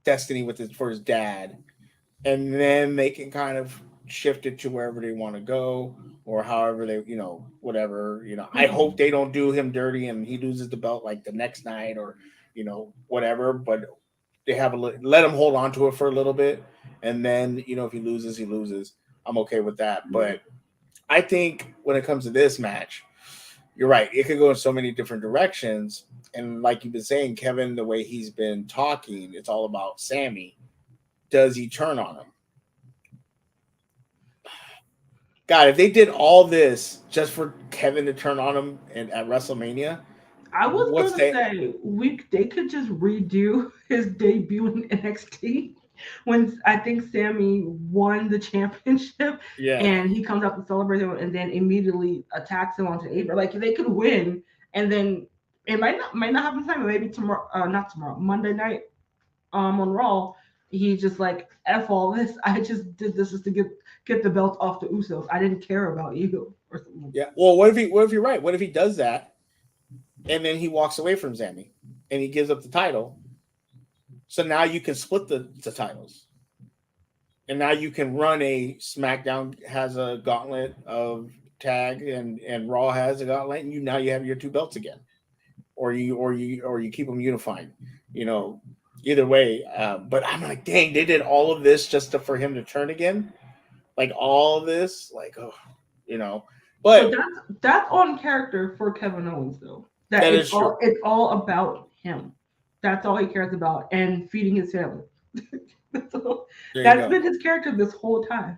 destiny for his dad, and then they can kind of shift it to wherever they want to go or however they, whatever. I hope they don't do him dirty and he loses the belt like the next night or, whatever. But they have let him hold on to it for a little bit, and then if he loses, he loses. I'm okay with that. But I think when it comes to this match, you're right. It could go in so many different directions. And like you've been saying, Kevin, the way he's been talking, it's all about Sammy. Does he turn on him? God, if they did all this just for Kevin to turn on him at WrestleMania, I was what's gonna that? say they could just redo his debut in NXT when I think Sammy won the championship Yeah, and he comes up to celebrate him and then immediately attacks him onto April. Like they could win and then it might not happen time, maybe tomorrow not tomorrow, Monday night on Raw. He's just like F all this. I just did this just to get the belt off the Usos. I didn't care about you or something. yeah. Well, what if you're right? What if he does that and then he walks away from Sammy and he gives up the title? So now you can split the titles. And now you can run a SmackDown has a gauntlet of tag and Raw has a gauntlet, and you have your two belts again, or you keep them unified, you know. Either way, but I'm like, dang, they did all of this just for him to turn again, like all of this, like oh, you know. So But that's on character for Kevin Owens though. That that is true. it's all about him. That's all he cares about and feeding his family. So There you that's go. been his character this whole time.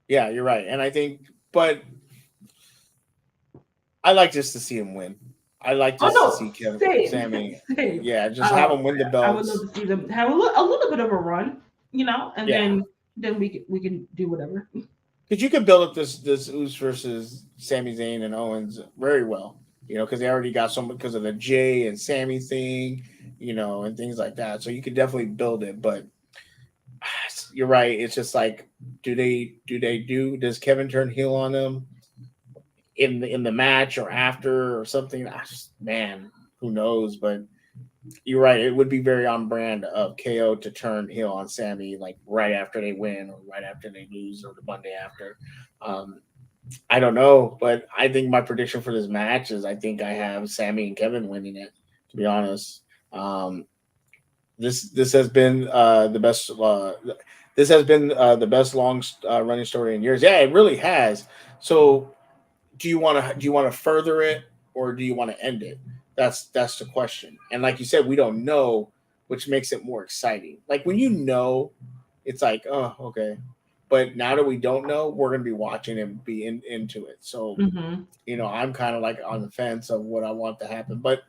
Yeah, you're right, and I think, but I like just to see him win. I like Oh just to no, see Kevin, same, Sammy, same. yeah, just have him win the I would love belts. to see them have a little bit of a run, and Yeah, then we can do whatever. because you could build up this Uso versus Sami Zayn and Owens very well, because they already got some because of the Jay and Sammy thing, and things like that. So you could definitely build it. But you're right. It's just like, does Kevin turn heel on them? in the match or after or something. Man, who knows? But you're right. It would be very on brand of KO to turn heel on Sammy like right after they win or right after they lose or the Monday after. Um, I don't know, but I think my prediction for this match is I think I have Sammy and Kevin winning it. To be honest, um, this has been the best. This has been the best long running story in years. Yeah, it really has. So do you want to further it or do you want to end it? That's the question. And like you said, we don't know, which makes it more exciting. Like when you know, it's like, oh, okay. But now that we don't know, we're gonna be watching and be into it. So Mm-hmm. I'm kind of like on the fence of what I want to happen. But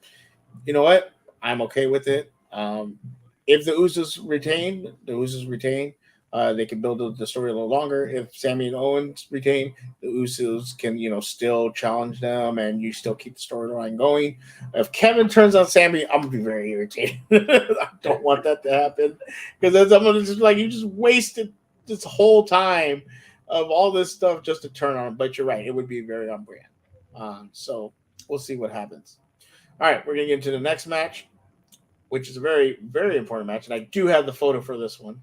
you know what? I'm okay with it. If the Usos retain, the Usos retain. They can build the story a little longer. If Sammy and Owens retain, the Usos can, still challenge them, and you still keep the storyline going. If Kevin turns on Sammy, I'm gonna be very irritated. I don't want that to happen because I'm gonna just like you just wasted this whole time of all this stuff just to turn on him. But you're right; it would be very on brand. So we'll see what happens. All right, we're gonna get into the next match, which is a very, very important match, and I do have the photo for this one.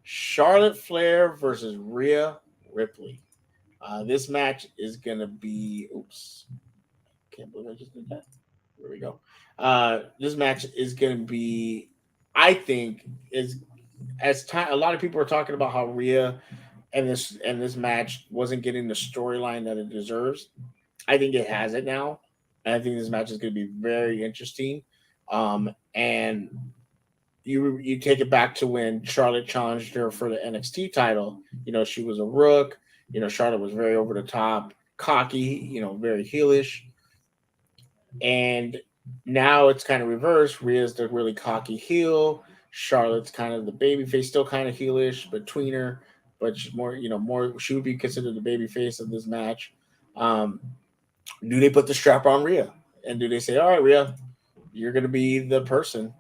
Charlotte Flair versus Rhea Ripley. This match is gonna be. Oops, can't believe I just did that. There we go. This match is gonna be. I think is as time. A lot of people are talking about how Rhea and this match wasn't getting the storyline that it deserves. I think it has it now. And I think this match is going to be very interesting. And you take it back to when Charlotte challenged her for the NXT title. She was a rook. Charlotte was very over the top, cocky. Very heelish. And now it's kind of reversed. Rhea's the really cocky heel. Charlotte's kind of the baby face, still kind of heelish, but tweener. But she's more, more. She would be considered the baby face of this match. Um, do they put the strap on Rhea? And do they say, all right, Rhea, you're going to be the person.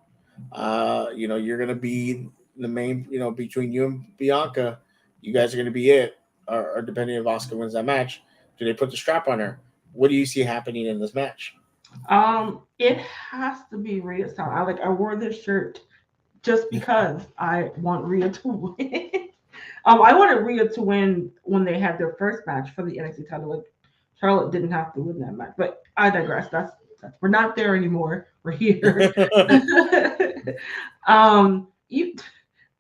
You're going to be the main, between you and Bianca, you guys are going to be it. Or depending if Oscar wins that match, do they put the strap on her? What do you see happening in this match? It has to be Rhea's time. I wore this shirt just because I want Rhea to win. I wanted Rhea to win when they had their first match for the NXT title. Like Charlotte didn't have to win that match, but I digress. That's we're not there anymore. We're here. You,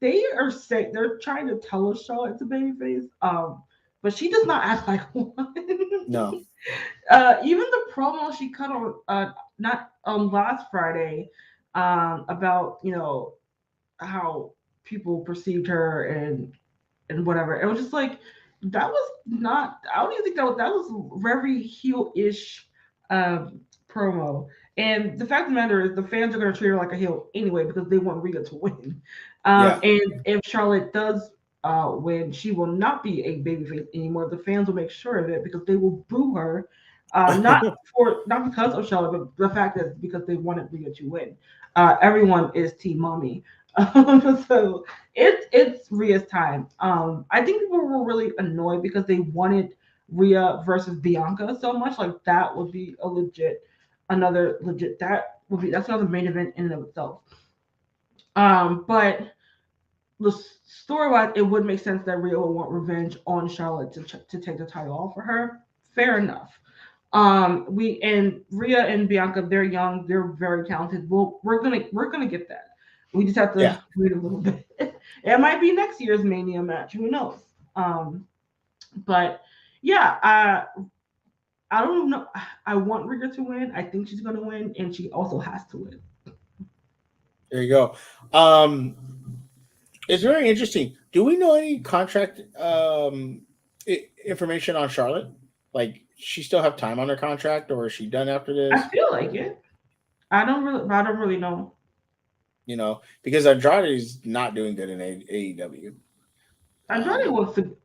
they are saying they're trying to tell us Charlotte's a babyface. But she does not act like one. No. Even the promo she cut on not on last Friday about how people perceived her and whatever. It was just like that was not. I don't even think that was very heel-ish promo. And the fact of the matter is, the fans are going to treat her like a heel anyway because they want Rhea to win. Yeah. And if Charlotte does win, she will not be a babyface anymore. The fans will make sure of it because they will boo her. Not because of Charlotte, but the fact is because they wanted Rhea to win. Everyone is Team Mommy. So it's Rhea's time. I think people were really annoyed because they wanted Rhea versus Bianca so much. Like that would be that's another main event in and of itself. But the story wise, it would make sense that Rhea would want revenge on Charlotte to take the title off for her. Fair enough. We and Rhea and Bianca, they're young, they're very talented. We're gonna get that. We just have to wait a little bit. It might be next year's Mania match. Who knows? But yeah, I don't know. I want Rhea to win. I think she's gonna win, and she also has to win. There you go. It's very interesting. Do we know any contract information on Charlotte? Like, she still have time on her contract, or is she done after this? I feel like it. I don't really know. Because Andrade is not doing good in AEW. Andrade wants to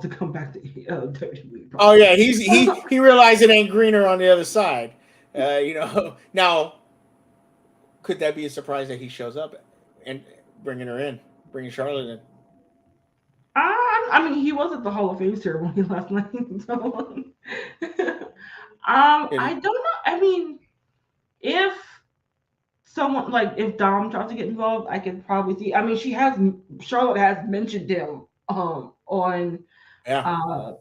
come back to WWE. Oh yeah, he realized it ain't greener on the other side. Now could that be a surprise that he shows up and bringing Charlotte in? I I mean, he was at the Hall of Fame ceremony last night. So, I don't know. I mean, if someone like if Dom tries to get involved, I could probably see. I mean, Charlotte has mentioned him on Yeah.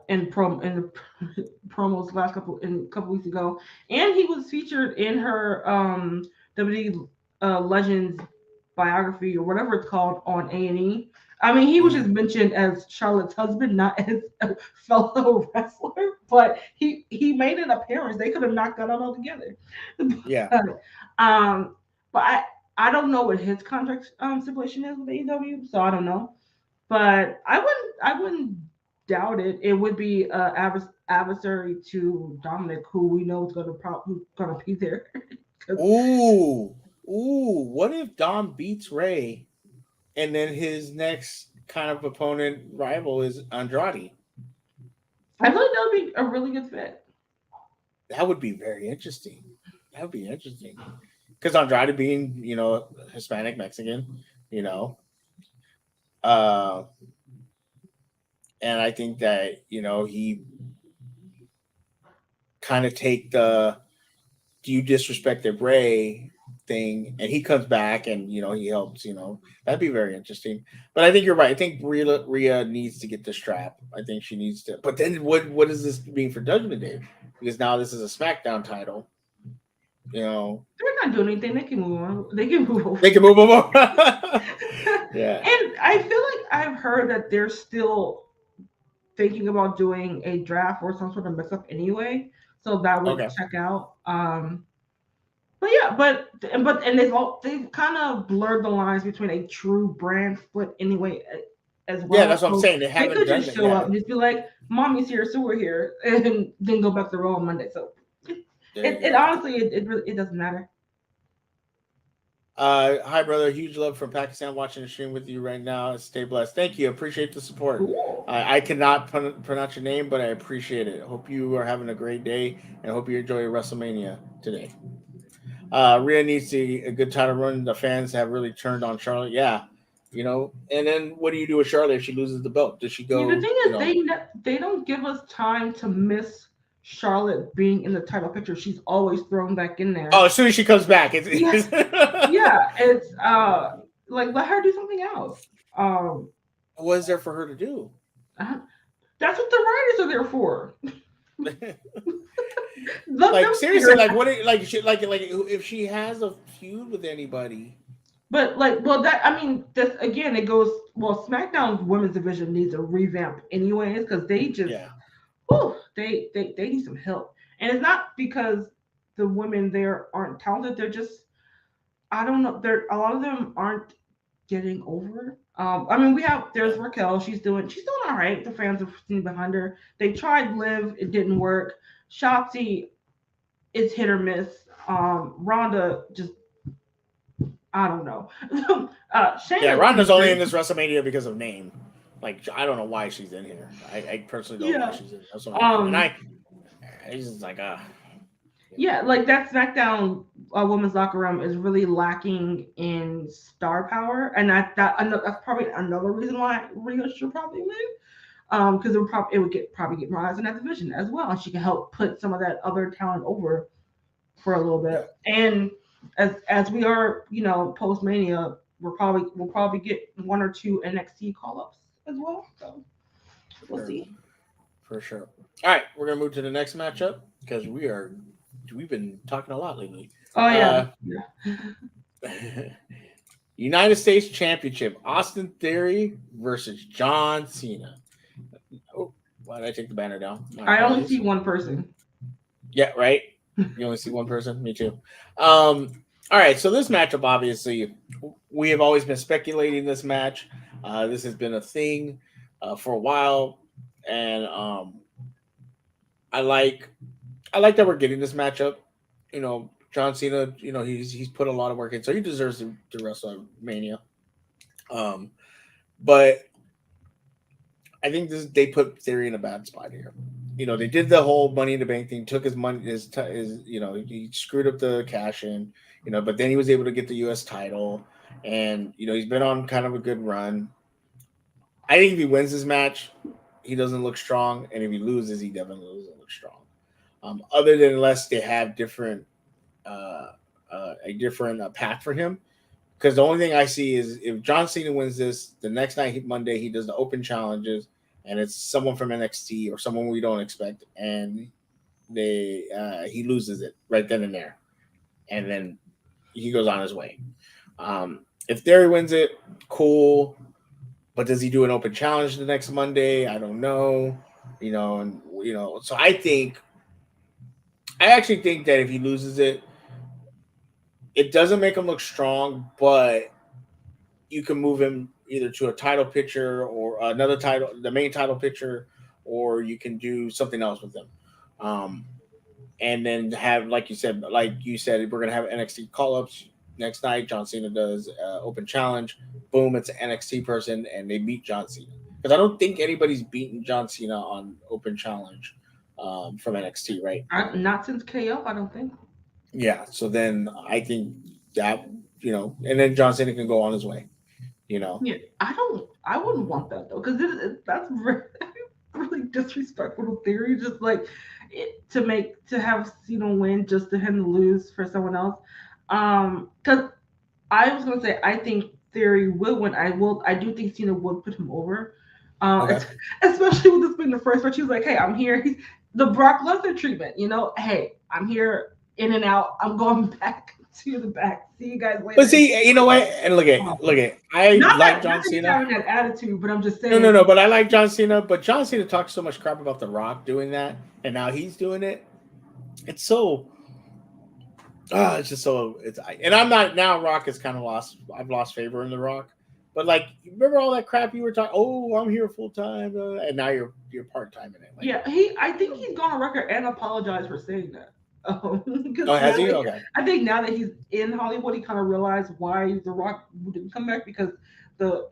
in the promos couple weeks ago, and he was featured in her WWE Legends biography or whatever it's called on A&E. I mean, he was just mentioned as Charlotte's husband, not as a fellow wrestler, but he made an appearance. They could have knocked that out altogether. Yeah. But I don't know what his contract stipulation is with AEW, so I don't know. But I wouldn't doubt it. It would be adversary to Dominic, who we know is who's gonna be there. Ooh. What if Dom beats Ray, and then his next kind of opponent rival is Andrade? I feel like that would be a really good fit. That would be very interesting. That would be interesting because Andrade being, Hispanic Mexican, and I think that he kind of take the "do you disrespected Ray" thing, and he comes back and he helps. That'd be very interesting. But I think you're right. I think Rhea needs to get the strap. I think she needs to. But then what does this mean for Judgment Day? Because now this is a SmackDown title. They're not doing anything. They can move on. They can move over. They can move over. Yeah. And I feel like I've heard that they're still thinking about doing a draft or some sort of mix up anyway. So that would check out. But yeah, but they've kind of blurred the lines between a true brand split anyway as well. Yeah, that's what I'm saying. They haven't could done just show up and just be like, "Mommy's here, so we're here," and then go back to Raw on Monday. So it honestly it doesn't matter. Hi, brother. Huge love from Pakistan. Watching the stream with you right now. Stay blessed. Thank you. Appreciate the support. I cannot pronounce your name, but I appreciate it. Hope you are having a great day, and hope you enjoy WrestleMania today. Rhea needs a good title run. The fans have really turned on Charlotte. Yeah, And then what do you do with Charlotte if she loses the belt? Does she go? The thing is, they don't give us time to miss Charlotte being in the title picture. She's always thrown back in there. Oh, as soon as she comes back, it's it's like let her do something else. What is there for her to do? That's what the writers are there for. Like seriously, like what? Like if she has a feud with anybody. But this again, it goes. Well, SmackDown's women's division needs a revamp, anyways, because they just, they need some help, and it's not because the women there aren't talented. They're just, I don't know. A lot of them aren't getting over. There's Raquel. She's doing all right. The fans have seen behind her. They tried Liv, it didn't work. Shotzi, it's hit or miss. Ronda just, I don't know. Shayna, Ronda's only in this WrestleMania because of name. Like I don't know why she's in here. I personally don't know why she's in here. That's what it's just like Yeah, like that SmackDown women's locker room is really lacking in star power, and that's probably another reason why Rhea should probably win. Because it would probably get more eyes in that division as well, and she can help put some of that other talent over for a little bit. And as we are, post Mania, we'll probably get one or two NXT call ups as well. So we'll see. For sure. All right, we're gonna move to the next matchup because we've been talking a lot lately. Oh yeah. United States Championship: Austin Theory versus John Cena. Oh, why did I take the banner down? I only see one person. Yeah, right. You only see one person. Me too. All right, so this matchup, obviously, we have always been speculating this match. This has been a thing for a while, and I like that we're getting this matchup. John Cena, he's put a lot of work in, so he deserves to wrestle Mania. But I think they put Theory in a bad spot here. They did the whole Money in the Bank thing, took his money, he screwed up the cash in, but then he was able to get the U.S. title, and he's been on kind of a good run. I think if he wins this match, he doesn't look strong, and if he loses, he definitely doesn't look strong. Other than unless they have different a different path for him. Because the only thing I see is if John Cena wins this, the next night, Monday, he does the open challenges, and it's someone from NXT or someone we don't expect, and he loses it right then and there, and then he goes on his way. If Theory wins it, cool. But does he do an open challenge the next Monday? I don't know. So I actually think that if he loses it, it doesn't make him look strong, but you can move him either to a title picture or another title, the main title picture, or you can do something else with him. And then have, like you said, we're going to have NXT call-ups next night. John Cena does open challenge. Boom, it's an NXT person, and they beat John Cena. Because I don't think anybody's beaten John Cena on open challenge from NXT, right? Not since KO, I don't think. Yeah, so then I think that, and then John Cena can go on his way, Yeah, I wouldn't want that though, because that's really disrespectful to Theory. Just like to have Cena win just to him to lose for someone else. Because I was gonna say I think Theory will win. I do think Cena would put him over. Okay. Especially with this being the first match, he was like, "Hey, I'm here." He's the Brock Lesnar treatment, Hey, I'm here, in and out. I'm going back to the back. See you guys later. But see, you know what? And look at. I like John Cena having that attitude, but I'm just saying. No. But I like John Cena. But John Cena talks so much crap about The Rock doing that, and now he's doing it. It's so. It's just so. And I'm not now. Rock is kind of lost. I've lost favor in The Rock. But like, remember all that crap you were talking? Oh, I'm here full time, and now you're part time in it. Like, yeah, I think he's gone on record and apologized for saying that. Has he? Okay. I think now that he's in Hollywood, he kind of realized why The Rock didn't come back, because the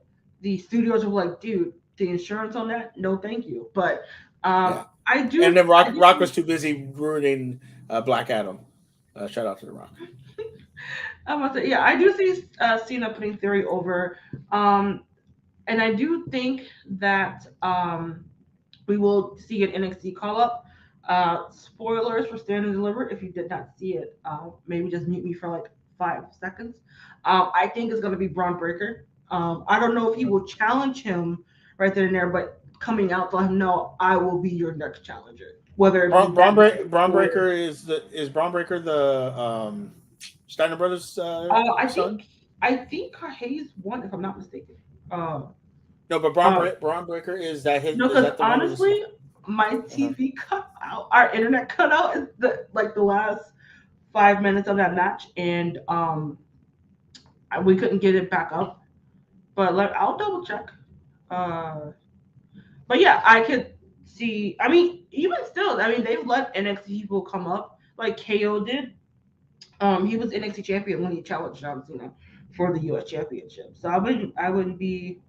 studios were like, dude, the insurance on that, no, thank you. But I do. And then Rock was too busy ruining Black Adam. Shout out to The Rock. I must say, yeah, I do see Cena putting Theory over, and I do think that we will see an NXT call up. Spoilers for Stand and Deliver. If you did not see it, maybe just mute me for like 5 seconds. I think it's going to be Braun Breaker. I don't know if he will challenge him right then and there, but coming out to let him know, I will be your next challenger. Whether Braun Breaker is Braun Breaker the Steiner Brothers son? I think Hayes won, if I'm not mistaken. No, but Braun Breaker is that his? No, because honestly, my TV cut out. Our internet cut out in the last 5 minutes of that match, and we couldn't get it back up. But I'll double check. But yeah, I could see. I mean, even still, they've let NXT people come up, like KO did. He was NXT champion when he challenged John Cena for the US Championship. So I wouldn't be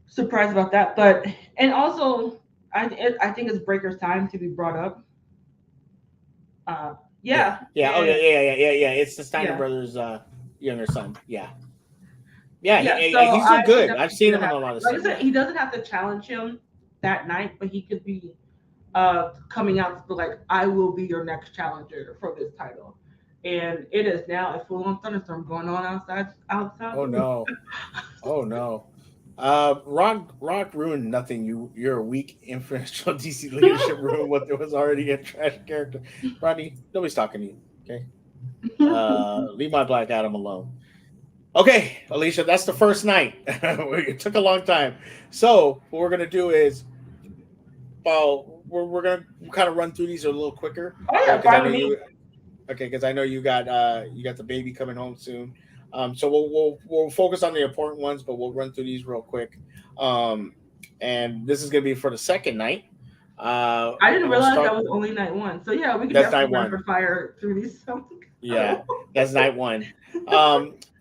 surprised about that. But and also I think it's Breaker's time to be brought up. Yeah. It's the Steiner brothers' younger son. Yeah, so he's look good. I've seen him in a lot of stuff. He doesn't have to challenge him that night, but he could be coming out to be like, I will be your next challenger for this title. And it is now a full-on thunderstorm going on outside. Oh no! Oh no! Rock ruined nothing. You're a weak, influential DC leadership ruined what there was already a trash character. Rodney, nobody's talking to you. Okay, leave my Black Adam alone. Okay, Alicia, that's the first night. It took a long time. So what we're gonna do is, we're gonna kind of run through these a little quicker. Oh yeah, okay, because I know you got the baby coming home soon. So we'll focus on the important ones, but we'll run through these real quick. And this is gonna be for the second night. I didn't realize that was only night one. So yeah, we can definitely rapid fire through these. Yeah, that's night one.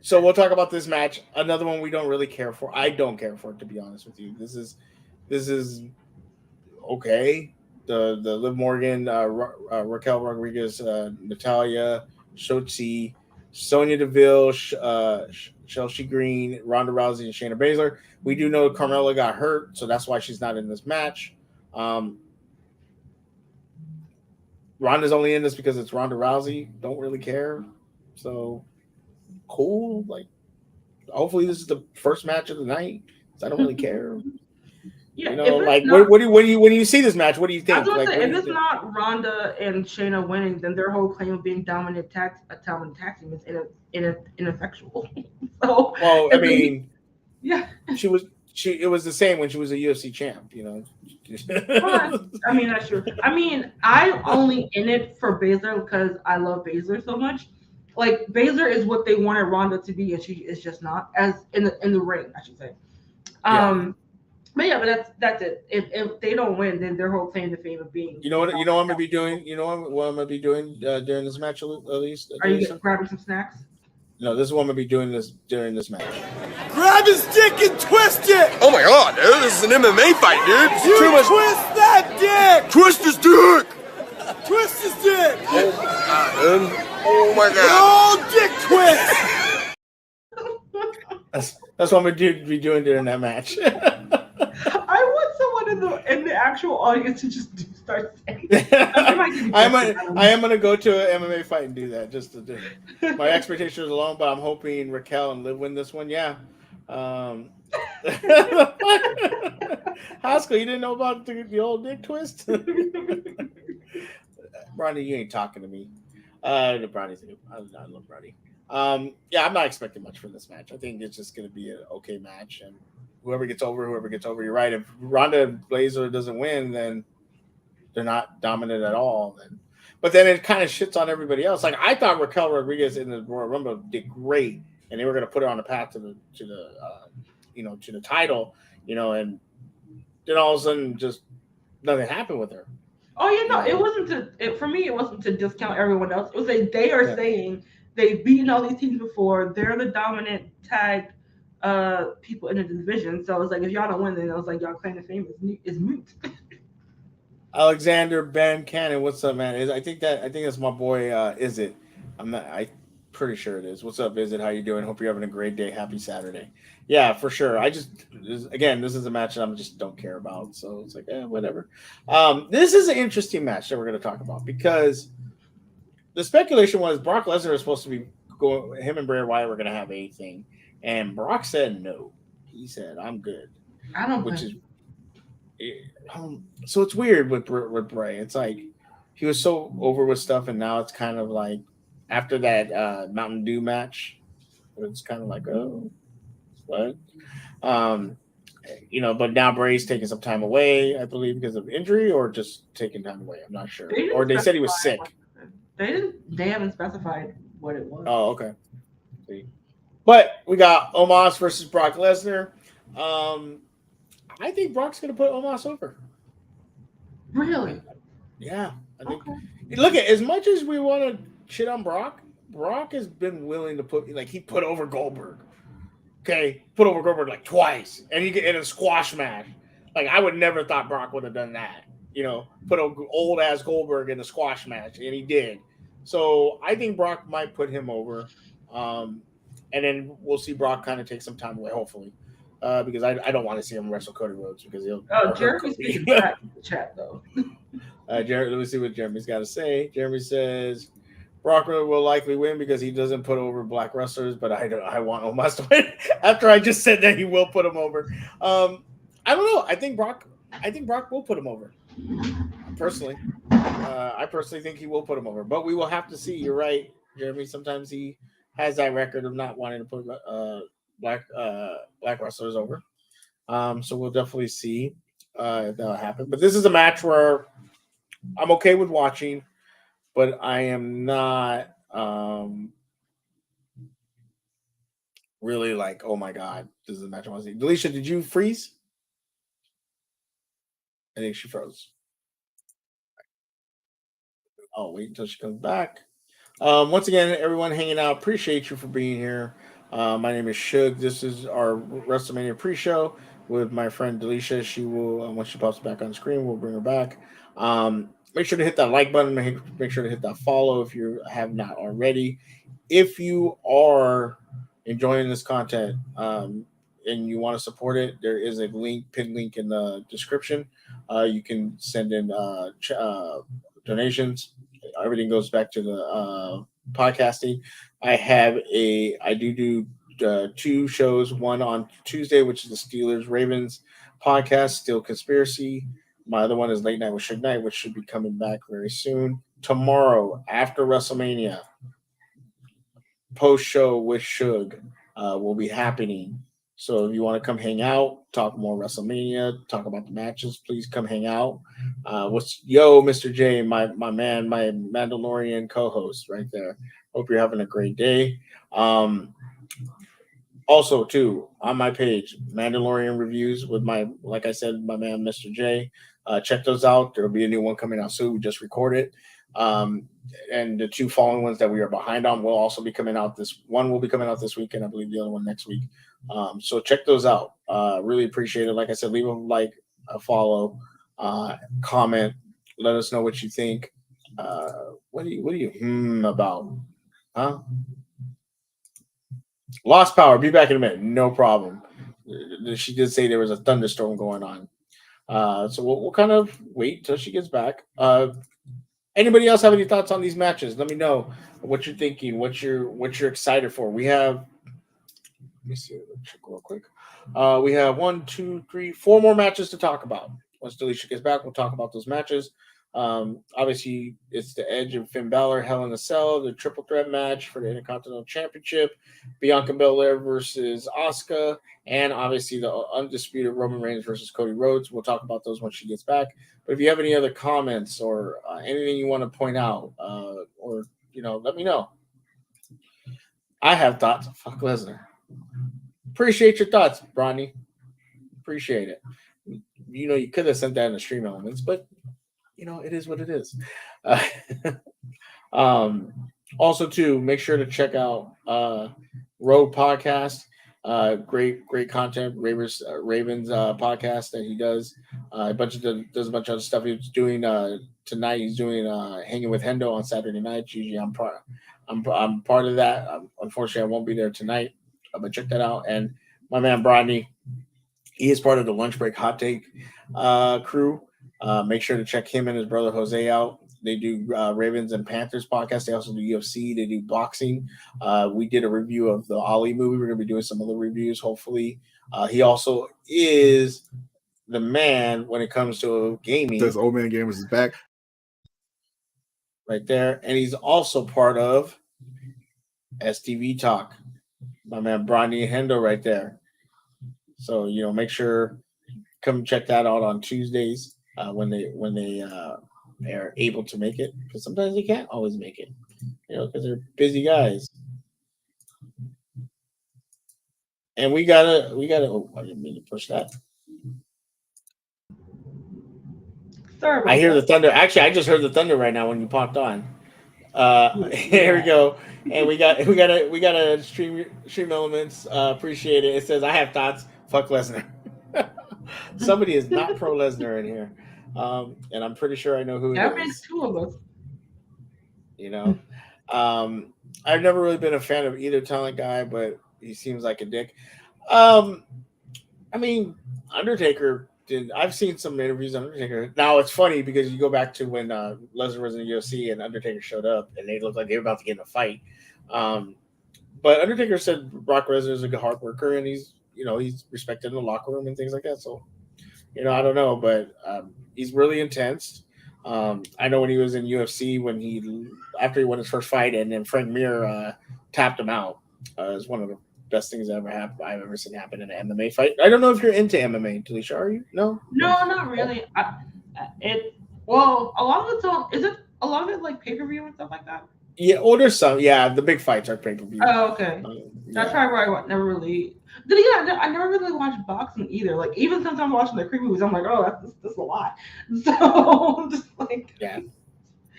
So we'll talk about this match. Another one we don't really care for. I don't care for it, to be honest with you. This is okay. The Liv Morgan, Raquel Rodriguez, Natalia, Shotzi, Sonya Deville, Chelsea Green, Ronda Rousey, and Shayna Baszler. We do know Carmella got hurt, so that's why she's not in this match. Ronda's only in this because it's Ronda Rousey. Don't really care. So cool. Like, hopefully this is the first match of the night. I don't really care. Yeah, you know, like not, what do you when you see this match? What do you think? Like, say, if it's not Ronda and Shayna winning, then their whole claim of being dominant tag team is ineffectual. So, well, I mean, yeah, it was the same when she was a UFC champ. You know. I mean, that's true. I mean, I'm only in it for Baszler because I love Baszler so much. Like, Baszler is what they wanted Ronda to be, and she is just not, as in the ring, I should say. But yeah, but that's it. If they don't win, then their whole claim to fame of being. You know what I'm gonna be doing. You know what I'm gonna be doing during this match. At least. Are you grabbing some snacks? No, this is what I'm gonna be doing during this match. Grab his dick and twist it! Oh my god, dude, this is an MMA fight, dude. You too much. Twist that dick! Twist his dick! Twist his dick! Oh my god, dude. Oh my god. Oh, dick twist! That's what I'm gonna be doing during that match. I want someone in the actual audience to just start saying. I am gonna go to an MMA fight and do that. Just to do my expectations alone, but I'm hoping Raquel and Liv win this one. Yeah. Haskell, you didn't know about the old dick twist? Bronny, you ain't talking to me. Bronny's I love Bronny. Yeah, I'm not expecting much from this match. I think it's just going to be an okay match, and whoever gets over. You're right. If Ronda and Baszler doesn't win, then they're not dominant at all. But then it kind of shits on everybody else. Like, I thought Raquel Rodriguez in the Royal Rumble did great, and they were going to put her on the path to the title, and then all of a sudden just nothing happened with her. Oh yeah, no, it wasn't for me. It wasn't to discount everyone else. It was like they are saying they've beaten all these teams before. They're the dominant tag people in the division. So it's like, if y'all don't win, then it was like y'all claim to fame is moot. Alexander Ben Cannon, what's up, man? I think that's my boy. Is it? I'm pretty sure it is. What's up? Is it? How you doing? Hope you're having a great day. Happy Saturday. Yeah, for sure. This is a match that I just don't care about. So it's like, whatever. This is an interesting match that we're going to talk about, because the speculation was Brock Lesnar is supposed to be going. Him and Bray Wyatt were going to have a thing, and Brock said no. He said, "I'm good." I don't. Which is. So it's weird with Bray. It's like he was so over with stuff, and now it's kind of like after that Mountain Dew match, it's kind of like, oh, what? But now Bray's taking some time away, I believe, because of injury or just taking time away. I'm not sure. Or they said he was sick. They haven't specified what it was. Oh, okay. See. But we got Omos versus Brock Lesnar. I think Brock's going to put Omos over. Really? Yeah. I think. Okay. Look, at as much as we want to shit on Brock has been willing to he put over Goldberg. Okay? Put over Goldberg like twice. And he in a squash match. Like, I would never thought Brock would have done that. Put old-ass Goldberg in a squash match. And he did. So I think Brock might put him over. And then we'll see Brock kind of take some time away, hopefully. Because I don't want to see him wrestle Cody Rhodes because he'll. Oh, Jeremy's speaking in the chat though. Let me see what Jeremy's got to say. Jeremy says Brock will likely win because he doesn't put over black wrestlers, but I want Omos to win. After I just said that he will put him over. I don't know. I think Brock will put him over. Personally, I personally think he will put him over, but we will have to see. You're right, Jeremy. Sometimes he has that record of not wanting to put black wrestlers over. So we'll definitely see if that'll happen. But this is a match where I'm okay with watching, but I am not really like, oh my God, this is a match I want to see. Delisha, did you freeze? I think she froze. I'll wait until she comes back. Once again, everyone hanging out, appreciate you for being here. My name is Suge. This is our WrestleMania Pre-Show with my friend Delisha. She will, once she pops back on screen, we'll bring her back. Make sure to hit that like button. Make sure to hit that follow if you have not already. If you are enjoying this content, and you want to support it, there is a pinned link in the description. You can send in donations. Everything goes back to the podcasting. I do 2 shows. One on Tuesday, which is the Steelers Ravens podcast, Steel Conspiracy. My other one is Late Night with Suge Knight, which should be coming back very soon. Tomorrow, after WrestleMania, post show with Suge will be happening. So if you want to come hang out, talk more WrestleMania, talk about the matches, please come hang out. Mr. J, my man, my Mandalorian co-host right there. Hope you're having a great day. Also, too, on my page, Mandalorian reviews with like I said, my man, Mr. J. Check those out. There'll be a new one coming out soon. We just recorded. And the 2 following ones that we are behind on will also be coming out. One will be coming out this week, and I believe the other one next week. So check those out. Really appreciate it. Like I said, leave a like, a follow, comment. Let us know what you think. What are you about? Huh? Lost power. Be back in a minute. No problem. She did say there was a thunderstorm going on. So we'll kind of wait till she gets back. Anybody else have any thoughts on these matches? Let me know what you're thinking, what you're excited for. We have, let me see, let's check real quick. We have 1, 2, 3, 4 more matches to talk about. Once Delisha gets back, we'll talk about those matches. Obviously, it's the Edge and Finn Balor, Hell in a Cell, the triple threat match for the Intercontinental Championship, Bianca Belair versus Asuka, and obviously the undisputed Roman Reigns versus Cody Rhodes. We'll talk about those when she gets back. But if you have any other comments or anything you want to point out, or let me know. I have thoughts. Fuck Lesnar. Appreciate your thoughts, Bronny. Appreciate it. You could have sent that in the stream elements, but it is what it is. Also, too, make sure to check out Road Podcast. Great content. Ravens podcast that he does. Does a bunch of other stuff. He's doing tonight. He's doing Hanging with Hendo on Saturday nights. Usually, I'm part of that. Unfortunately, I won't be there tonight. But check that out. And my man Brodney, he is part of the Lunch Break Hot Take crew. Make sure to check him and his brother Jose out. They do Ravens and Panthers podcast. They also do UFC. They do boxing. We did a review of the Ali movie. We're going to be doing some other reviews, hopefully. He also is the man when it comes to gaming. This Old Man Gamers is back. Right there. And he's also part of STV Talk. My man Bronny Hendo right there. So, make sure come check that out on Tuesdays when they are able to make it, because sometimes they can't always make it, because they're busy guys. And we gotta. Oh, I didn't mean to push that. Sorry. I hear the thunder. Actually, I just heard the thunder right now when you popped on. Here we go. And we got a stream elements. Appreciate it. It says I have thoughts. Fuck Lesnar. Somebody is not pro Lesnar in here. And I'm pretty sure I know who it is. That makes 2 of us. I've never really been a fan of either talent guy, but he seems like a dick. I mean, Undertaker did. I've seen some interviews on Undertaker. Now it's funny because you go back to when Lesnar was in the UFC and Undertaker showed up, and they looked like they were about to get in a fight. But Undertaker said Brock Lesnar is a good hard worker, and he's respected in the locker room and things like that. So, I don't know, but he's really intense. I know when he was in UFC, after he won his first fight, and then Frank Mir tapped him out. It's one of the best things that I've ever seen happen in an MMA fight. I don't know if you're into MMA, Delisha. Are you? No, not really. A lot of it's is it a lot of it like pay-per-view and stuff like that? Yeah, there's some. Yeah, the big fights are pay-per-view. Oh, okay. That's probably why I never really. Then again, I never really watched boxing either. Like, even since I'm watching the Creed movies, I'm like, oh, that's a lot. So I'm just like, yeah.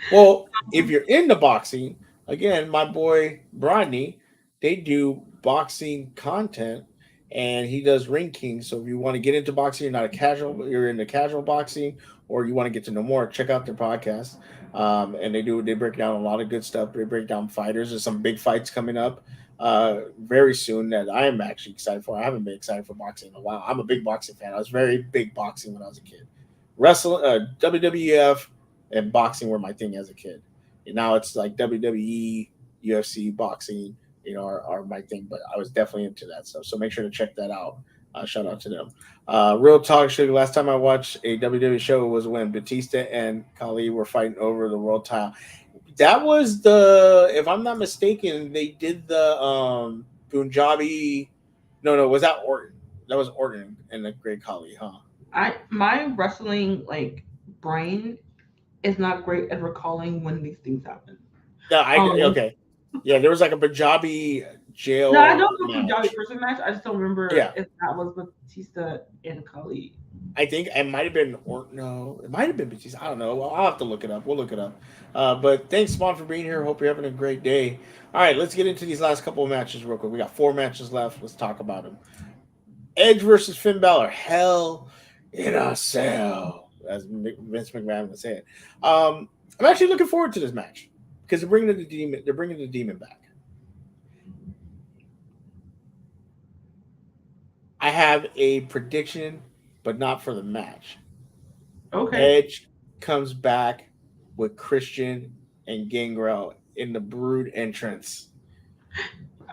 Well, if you're into boxing, again, my boy Brodney, they do boxing content, and he does Ring King. So if you want to get into boxing, you're into casual boxing, or you want to get to know more, check out their podcast. And they break down a lot of good stuff. They break down fighters. There's some big fights coming up. very soon that I am actually excited for. I haven't been excited for boxing in a while. I'm a big boxing fan. I was very big boxing when I was a kid. WWF and boxing were my thing as a kid. And now it's like WWE, UFC, boxing, are my thing. But I was definitely into that stuff. So make sure to check that out. Shout out to them. Real talk, Suge. Last time I watched a WWE show was when Batista and Khali were fighting over the world title. That was if I'm not mistaken, they did the Punjabi. No, was that Orton? That was Orton and the Great Khali, huh? My wrestling brain is not great at recalling when these things happen. No, okay. Yeah, there was like a Punjabi jail. No, I don't know Punjabi person match. I just don't remember if that was Batista and Khali. I think it might have been Orton. No, it might have been Batista. I don't know. I'll have to look it up. We'll look it up. But thanks, Spawn, for being here. Hope you're having a great day. All right, let's get into these last couple of matches real quick. We got 4 matches left. Let's talk about them. Edge versus Finn Balor. Hell in a Cell, as Vince McMahon would say it. I'm actually looking forward to this match because they're bringing the demon. They're bringing the demon back. I have a prediction, but not for the match. Okay. Edge comes back with Christian and Gangrel in the Brood entrance.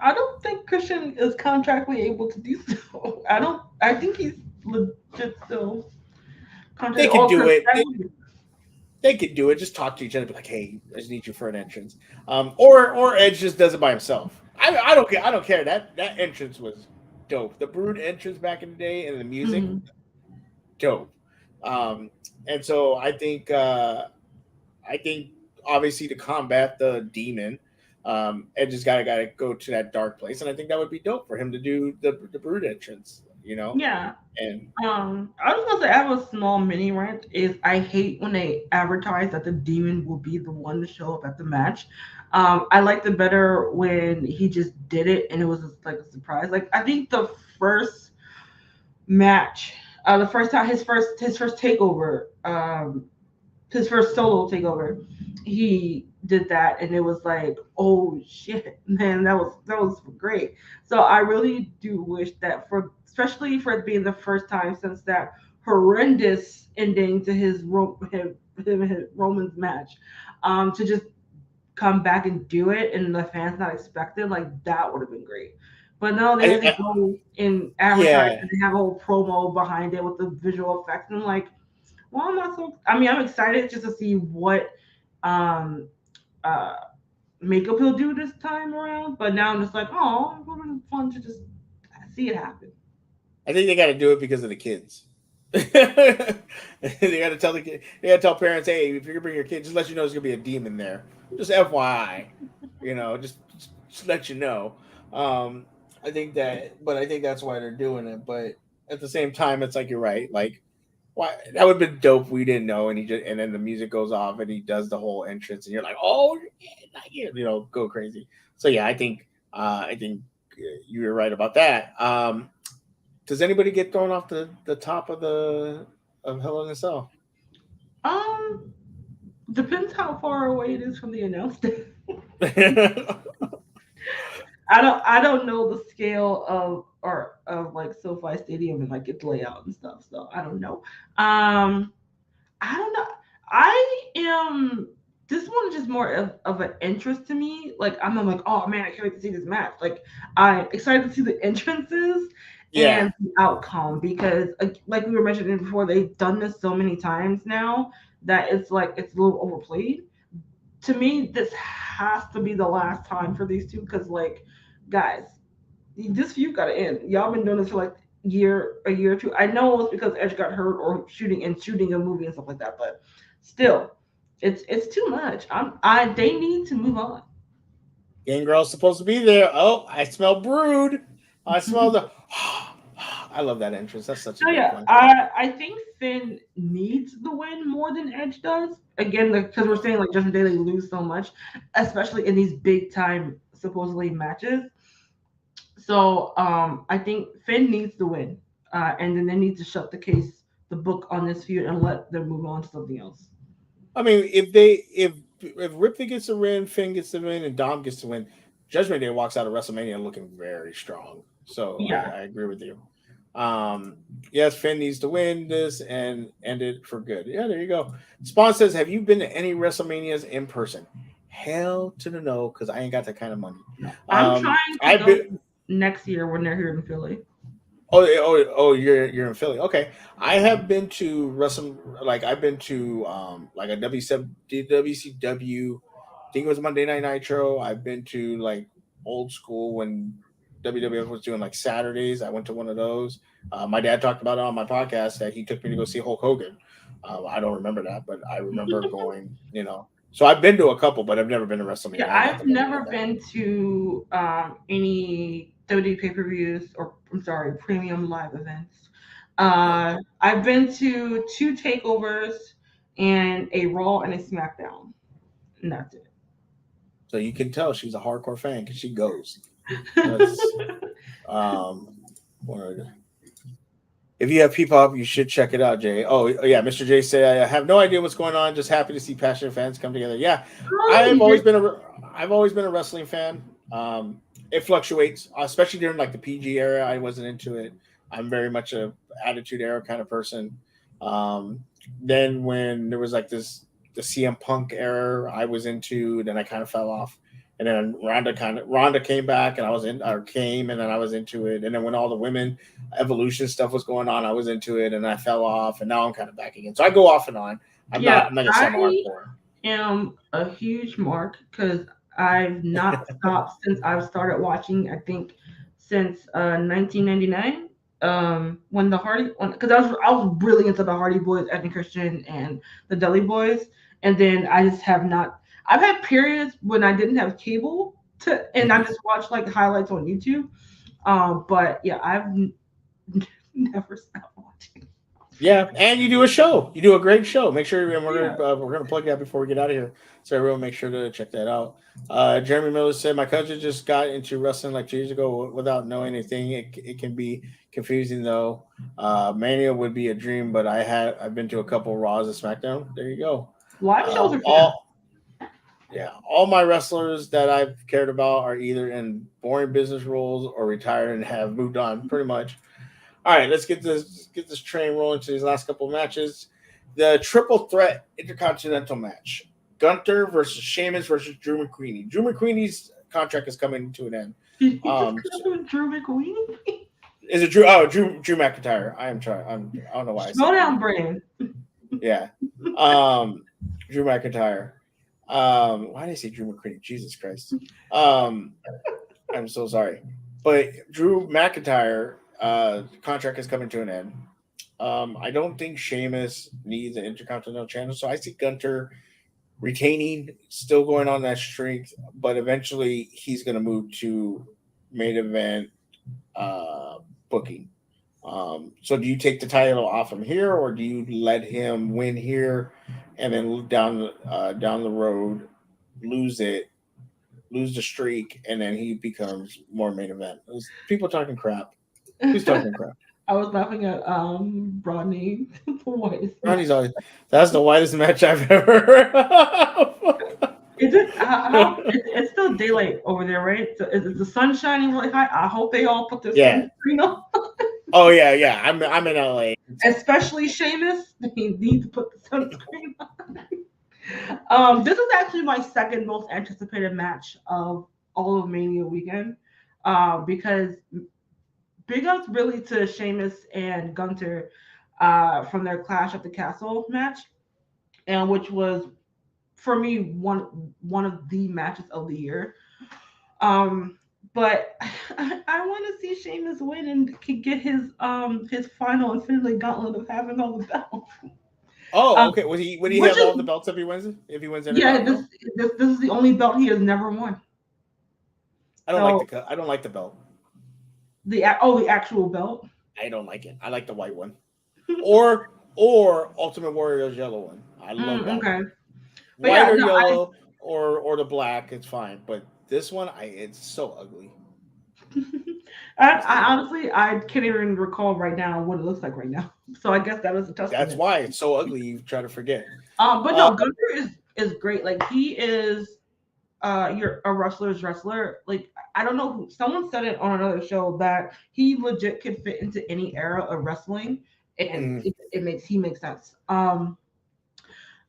I don't think Christian is contractually able to do so. I think he's legit still. They can do it. They could do it. Just talk to each other, be like, "Hey, I just need you for an entrance." Or Edge just does it by himself. I don't care. I don't care. That entrance was dope. The Brood entrance back in the day and the music, dope. And so I think obviously to combat the demon, Edge has got to go to that dark place, and I think that would be dope for him to do the Brood entrance. Yeah. And I was gonna say I have a small mini rant. Is I hate when they advertise that the demon will be the one to show up at the match. I liked it better when he just did it and it was just like a surprise. Like I think the first match, the first time his first takeover, his first solo takeover, he did that and it was like, oh shit, man, that was great. So I really do wish that especially for it being the first time since that horrendous ending to his Roman's match, to just come back and do it and the fans not expected, like that would have been great. But no, they had to go and advertise and have a whole promo behind it with the visual effects. And I'm like, well, I'm excited just to see what makeup he'll do this time around. But now I'm just like, oh, it would have been fun to just see it happen. I think they got to do it because of the kids. They got to tell they got to tell parents, hey, if you're gonna bring your kid, just let you know there's gonna be a demon there. Just FYI, just let you know. I think that's why they're doing it. But at the same time, it's like you're right. Like, why that would have been dope. We didn't know, and then the music goes off, and he does the whole entrance, and you're like, oh, go crazy. So yeah, I think you were right about that. Does anybody get thrown off the top of Hell in a Cell? Depends how far away it is from the announcement. I don't know the scale of like SoFi Stadium and like its layout and stuff, so I don't know. I don't know. This one is just more of an interest to me. Like I'm like, oh man, I can't wait to see this match. Like I'm excited to see the entrances and the outcome because like we were mentioning before, they've done this so many times now that it's like it's a little overplayed. To me, this has to be the last time for these two because like guys, this feud gotta end. Y'all been doing this for like a year or two. I know it's because Edge got hurt or shooting a movie and stuff like that, but still, it's too much. They need to move on. Gangrel's supposed to be there. Oh, I smell Brood. I smell the. I love that entrance. That's such a good one. I think Finn needs the win more than Edge does. Again, because we're saying like Judgment Day they lose so much, especially in these big time supposedly matches. So I think Finn needs the win, and then they need to shut the book on this feud and let them move on to something else. I mean, if Ripley gets the win, Finn gets the win, and Dom gets the win, Judgment Day walks out of WrestleMania looking very strong. So Yeah. I agree with you. Yes, Finn needs to win this and end it for good. Yeah, there you go. Spawn says, have you been to any WrestleManias in person? Hell to the no, because I ain't got that kind of money. I'm trying to go next year when they're here in Philly. Oh, you're in Philly. Okay. I have been to I've been to like a WCW, I think it was Monday Night Nitro. I've been to like old school when WWF was doing like Saturdays. I went to one of those. My dad talked about it on my podcast that he took me to go see Hulk Hogan. I don't remember that, but I remember going, So I've been to a couple, but I've never been to WrestleMania. Yeah, I've never been to any WWE pay-per-views or premium live events. I've been to 2 takeovers and a Raw and a SmackDown. And that's it. So you can tell she's a hardcore fan because she goes. If you have P-Pop, you should check it out, Jay. Oh yeah, Mr. J said, I have no idea what's going on. Just happy to see passionate fans come together. Yeah, I've always been a wrestling fan. It fluctuates, especially during like the PG era. I wasn't into it. I'm very much a attitude era kind of person. Then when there was like the CM Punk era, I was into. Then I kind of fell off. And then Ronda came back, and I was and then I was into it. And then when all the women evolution stuff was going on, I was into it, and I fell off, and now I'm kind of back again. So I go off and on. I'm not gonna say I'm hardcore. I am a huge mark because I've not stopped since I've started watching. I think since 1999, when the Hardy, because I was really into the Hardy Boys, Ed and Christian, and the Dudley Boys, and then I just have not. I've had periods when I didn't have cable and I just watched like highlights on YouTube. But yeah, I've never stopped watching. Yeah, and you do a show. You do a great show. Make sure we're gonna plug that before we get out of here. So everyone, make sure to check that out. Jeremy Miller said, my cousin just got into wrestling like 2 years ago without knowing anything. It can be confusing though. Mania would be a dream, but I've been to a couple Raws and SmackDown. There you go. Live shows are fun. All my wrestlers that I've cared about are either in boring business roles or retired and have moved on, pretty much. All right, let's get this train rolling to these last couple of matches. The triple threat intercontinental match: Gunther versus Sheamus versus Drew McQueenie. Drew McQueenie's contract is coming to an end. Drew McQueenie? Is it Drew? Oh, Drew McIntyre. I don't know why. Slow down, brain. Yeah. Drew McIntyre. Why did I say Drew McQueenie? Jesus Christ. I'm so sorry. But Drew McIntyre contract is coming to an end. I don't think Sheamus needs an Intercontinental channel, so I see Gunther retaining, still going on that streak, but eventually he's going to move to main event booking. So do you take the title off him here, or do you let him win here and then down the road lose the streak, and then he becomes more main event? People talking crap. Who's talking crap? I was laughing at Rodney. Rodney's always, that's the whitest match I've ever heard of. Is it? It's still daylight over there, right? So is the sun shining really high? I hope they all put their sunscreen on. Oh yeah. I'm in LA. Especially Sheamus, they need to put the sunscreen on. This is actually my second most anticipated match of all of Mania weekend, because big ups really to Sheamus and Gunther from their Clash at the Castle match, and which was for me one of the matches of the year. But I want to see Sheamus win and get his final Infinity Gauntlet of having all the belts. Oh, okay. Would he have all the belts if he wins it? If he wins it? Yeah, this is the only belt he has never won. I don't like the belt. The actual belt. I don't like it. I like the white one, or Ultimate Warrior's yellow one. I love that. Okay. White or yellow or the black, it's fine. But this one, it's so ugly. I honestly can't even recall right now what it looks like right now. So I guess that was a tough. That's why it's so ugly. You try to forget. But no, Gunther is great. Like he is you're a wrestler's wrestler. Like I don't know who someone said it on another show that he legit could fit into any era of wrestling, and he makes sense.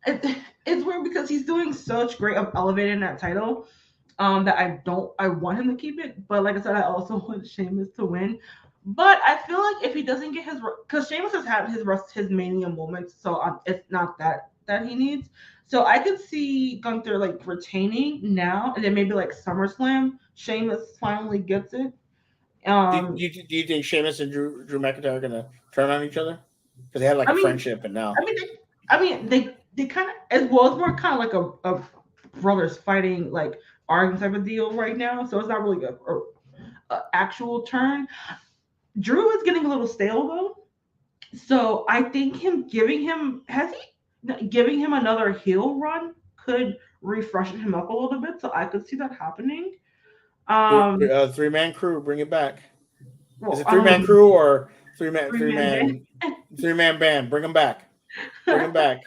It's weird because he's doing such great of elevating that title. That I want him to keep it, but like I said, I also want Sheamus to win. But I feel like if he doesn't get his, because Sheamus has had his mania moments, so it's not that he needs. So I could see Gunther like retaining now, and then maybe like SummerSlam, Sheamus finally gets it. Do you think Sheamus and Drew McIntyre are gonna turn on each other? Because they had like I a mean, friendship, and now they kind of as well. It's more kind of like a brothers fighting like arguing type of deal right now. So it's not really a actual turn. Drew is getting a little stale though. So I think giving him another heel run could refresh him up a little bit. So I could see that happening. three-man crew, bring it back. Is Well, it three-man crew or three-man three-man three-man band? Bring them back. Bring them back.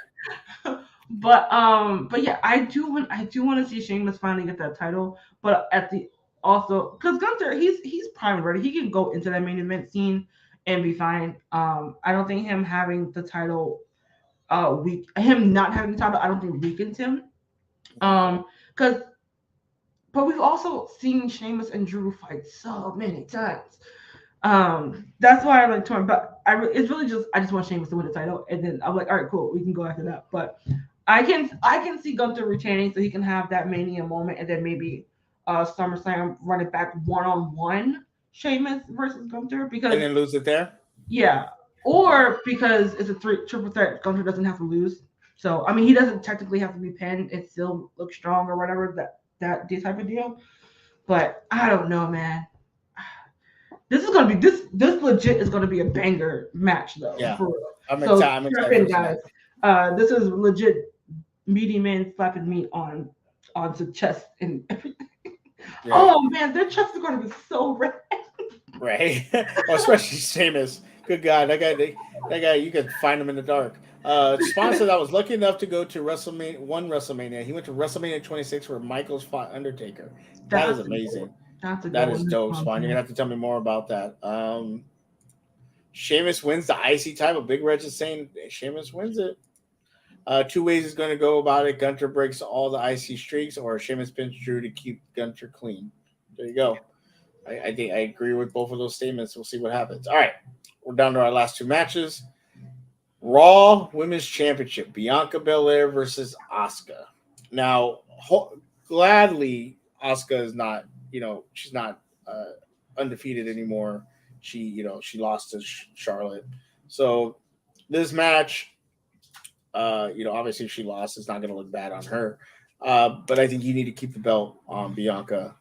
but yeah, I do want to see Sheamus finally get that title. But at the also because Gunther, he's prime ready. He can go into that main event scene and be fine. I don't think him having the title, him not having the title, I don't think weakens him. Because but we've also seen Sheamus and Drew fight so many times. That's why I like torn. But it's really just I just want Sheamus to win the title, and then I'm like, all right, cool, we can go after that. But I can see Gunther retaining so he can have that Mania moment, and then maybe SummerSlam run it back 1-on-1 Sheamus versus Gunther because And then lose it there. yeah, or because it's a triple threat, Gunther doesn't have to lose. So I mean, he doesn't technically have to be pinned; it still looks strong or whatever that type of deal. But I don't know, man. This is gonna be this legit is gonna be a banger match though. Yeah, for I'm so excited. I'm excited, guys. This is legit meaty man slapping meat onto chest and everything. Yeah. Oh man, their chest is gonna be so red. Right, oh, especially Sheamus. Good God, that guy, you could find him in the dark. Sponsor that was lucky enough to go to WrestleMania. He went to WrestleMania 26 where Michaels fought Undertaker. That is amazing. That is dope, Spawn. You're gonna have to tell me more about that. Sheamus wins the IC title. Big Reg is saying Sheamus wins it. Two ways he's going to go about it. Gunther breaks all the IC streaks, or Sheamus pins Drew to keep Gunther clean. There you go. I think I agree with both of those statements. We'll see what happens. All right, we're down to our last two matches. Raw Women's Championship: Bianca Belair versus Asuka. Now, gladly, Asuka is not. She's not undefeated anymore. She lost to Charlotte. So this match, obviously if she lost, it's not going to look bad on her. But I think you need to keep the belt on Bianca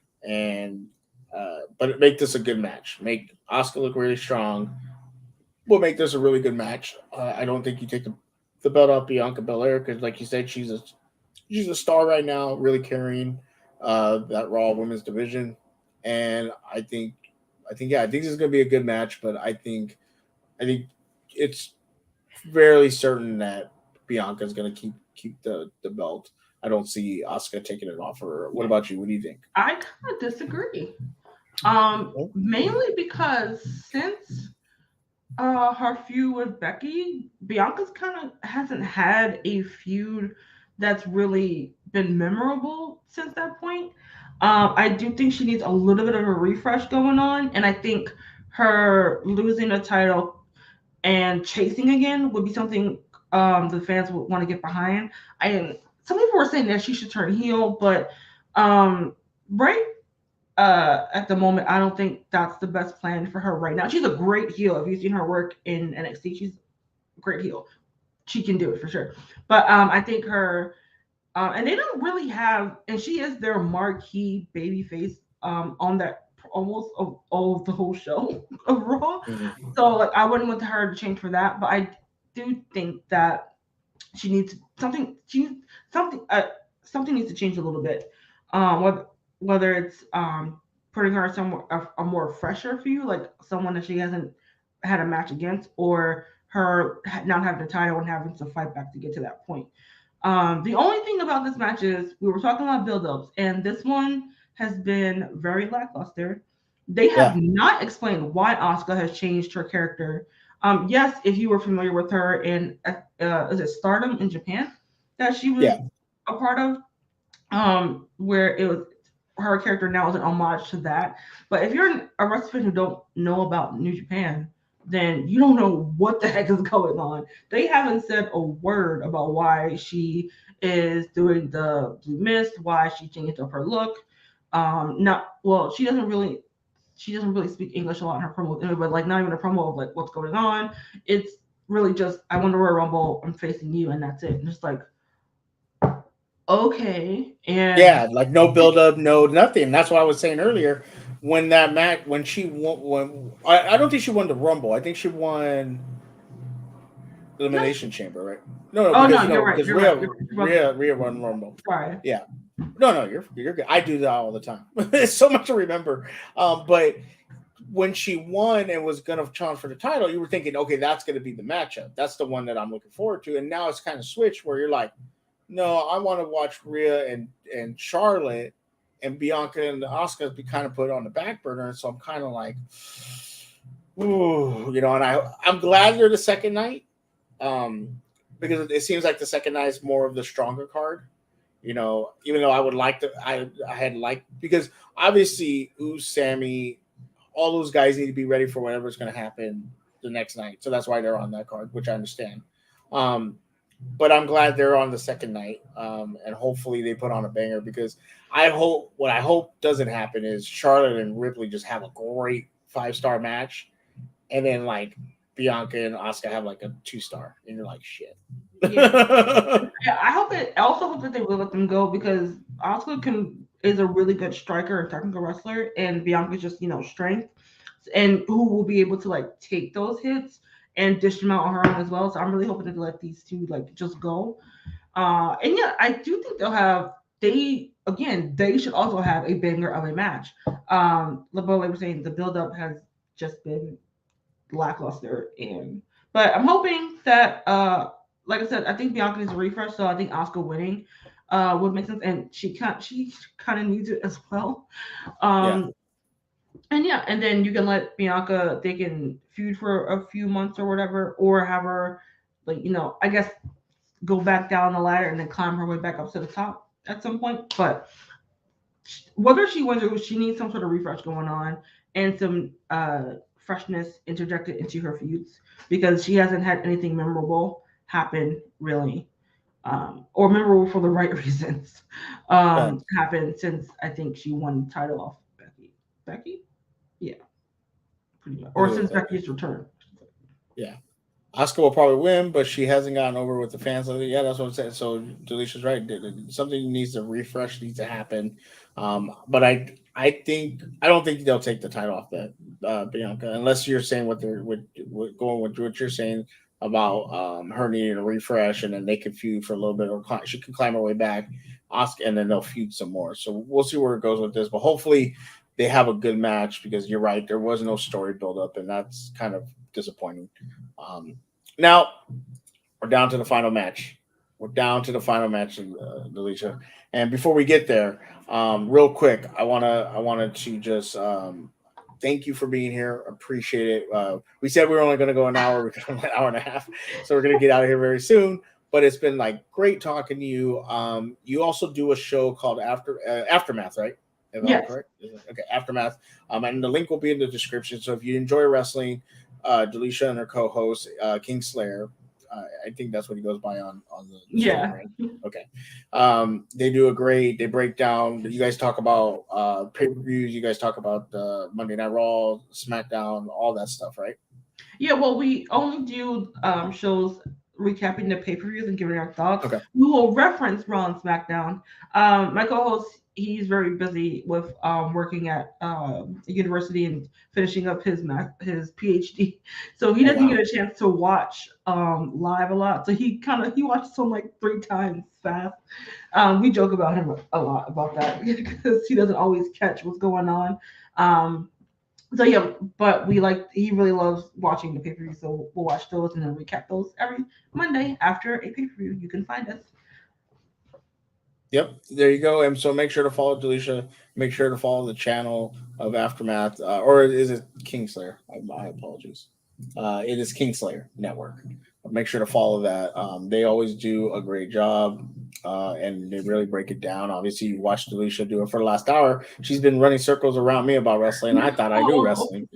but make this a good match. Make Asuka look really strong. We'll make this a really good match. I don't think you take the belt off Bianca Belair because, like you said, she's a star right now, really carrying that Raw Women's division. And I think this is going to be a good match. But I think it's fairly certain that Bianca is going to keep the belt. I don't see Asuka taking it off her. What about you? What do you think? I kind of disagree. Mainly because since her feud with Becky, Bianca's kind of hasn't had a feud that's really been memorable since that point. I do think she needs a little bit of a refresh going on, and I think her losing the title and chasing again would be something the fans would want to get behind. Some people were saying that she should turn heel, but right at the moment, I don't think that's the best plan for her right now. She's a great heel. If you've seen her work in NXT, she's a great heel. She can do it for sure. But I think her, and they don't really have, and she is their marquee babyface on that almost of the whole show of Raw. Mm-hmm. So like I wouldn't want her to change for that, but I do think that she needs something. Something needs to change a little bit. Whether it's putting her somewhere a more fresher feud, like someone that she hasn't had a match against, or her not having the title and having to fight back to get to that point. The only thing about this match is we were talking about build-ups, and this one has been very lackluster. They have not explained why Asuka has changed her character. Yes, if you were familiar with her in is it Stardom in Japan that she was a part of, where it was her character now is an homage to that. But if you're a wrestler fan who don't know about New Japan, then you don't know what the heck is going on. They haven't said a word about why she is doing the blue mist, why she changed up her look. Not well, she doesn't really speak English a lot in her promo, but like not even a promo of like what's going on. It's really just I won the Royal Rumble, I'm facing you, and that's it. And just like okay, and like no build up, no nothing. That's what I was saying earlier. When that match, when she won, I don't think she won the Rumble. I think she won Elimination Chamber, right? No, oh because no, you're right. because You're right. Rhea won Rumble. Sorry. Yeah. No, you're good. I do that all the time. It's so much to remember. But when she won and was gonna challenge for the title, you were thinking, okay, that's gonna be the matchup. That's the one that I'm looking forward to. And now it's kind of switched where you're like, no, I want to watch Rhea and Charlotte and Bianca and Asuka be kind of put on the back burner. And so I'm kind of like, ooh, and I'm glad they're the second night. Because it seems like the second night is more of the stronger card. Even though I would like to, I had liked, because obviously Sammy, all those guys need to be ready for whatever's going to happen the next night. So that's why they're on that card, which I understand. But I'm glad they're on the second night, and hopefully they put on a banger, because what I hope doesn't happen is Charlotte and Ripley just have a great 5-star match, and then like Bianca and Asuka have like a 2-star, and you're like, shit. Yeah, I also hope that they will let them go, because Asuka is a really good striker and technical wrestler, and Bianca's just strength, and who will be able to like take those hits and dish them out on her own as well. So I'm really hoping to let these two like just go. And yeah, I do think they should also have a banger of a match. But like we're saying, the build up has just been lackluster, but I'm hoping that like I said, I think Bianca needs a refresh, so I think Asuka winning would make sense, and she kind of needs it as well. And then you can let Bianca, they can feud for a few months or whatever, or have her, like, I guess go back down the ladder and then climb her way back up to the top at some point. But whether she wins or loses, she needs some sort of refresh going on and some freshness interjected into her feuds, because she hasn't had anything memorable happen really, or memorable for the right reasons, happen since I think she won the title off Becky. Yeah, pretty much. Or since Becky's return. Yeah. Asuka will probably win, but she hasn't gotten over with the fans. Yeah, that's what I'm saying. So Delicia's right. Something needs to refresh, needs to happen. But I don't think they'll take the title off that Bianca, unless you're saying going with what you're saying about her needing a refresh, and then they can feud for a little bit, or she can climb her way back, Asuka, and then they'll feud some more. So we'll see where it goes with this. But hopefully they have a good match, because you're right, there was no story build up, and that's kind of disappointing. Now we're down to the final match. Alicia. And before we get there, real quick, I wanted to just thank you for being here. Appreciate it. We said we were only going to go an hour. We're going to an hour and a half, so we're going to get out of here very soon. But it's been like great talking to you. You also do a show called Aftermath, right? Yes. Correct? Okay, Aftermath. And the link will be in the description. So if you enjoy wrestling, Delisha and her co-host, King Slayer, I think that's what he goes by on the yeah. Right? Okay. They break down. You guys talk about pay-per-views. You guys talk about Monday Night Raw, SmackDown, all that stuff, right? Yeah. Well, we only do shows recapping the pay-per-views and giving our thoughts. Okay. We will reference Raw and SmackDown. My co-host, he's very busy with working at university and finishing up his PhD, so he doesn't get a chance to watch live a lot. So he watches them like 3 times fast. We joke about him a lot about that, because he doesn't always catch what's going on. So yeah, but he really loves watching the pay-per-view, so we'll watch those and then recap those every Monday after a pay-per-view. You can find us Yep, there you go. And so make sure to follow Delisha. Make sure to follow the channel of Aftermath, or is it Kingslayer? My apologies. It is Kingslayer Network. Make sure to follow that. They always do a great job, and they really break it down. Obviously, you watched Delisha do it for the last hour. She's been running circles around me about wrestling. I thought I knew wrestling,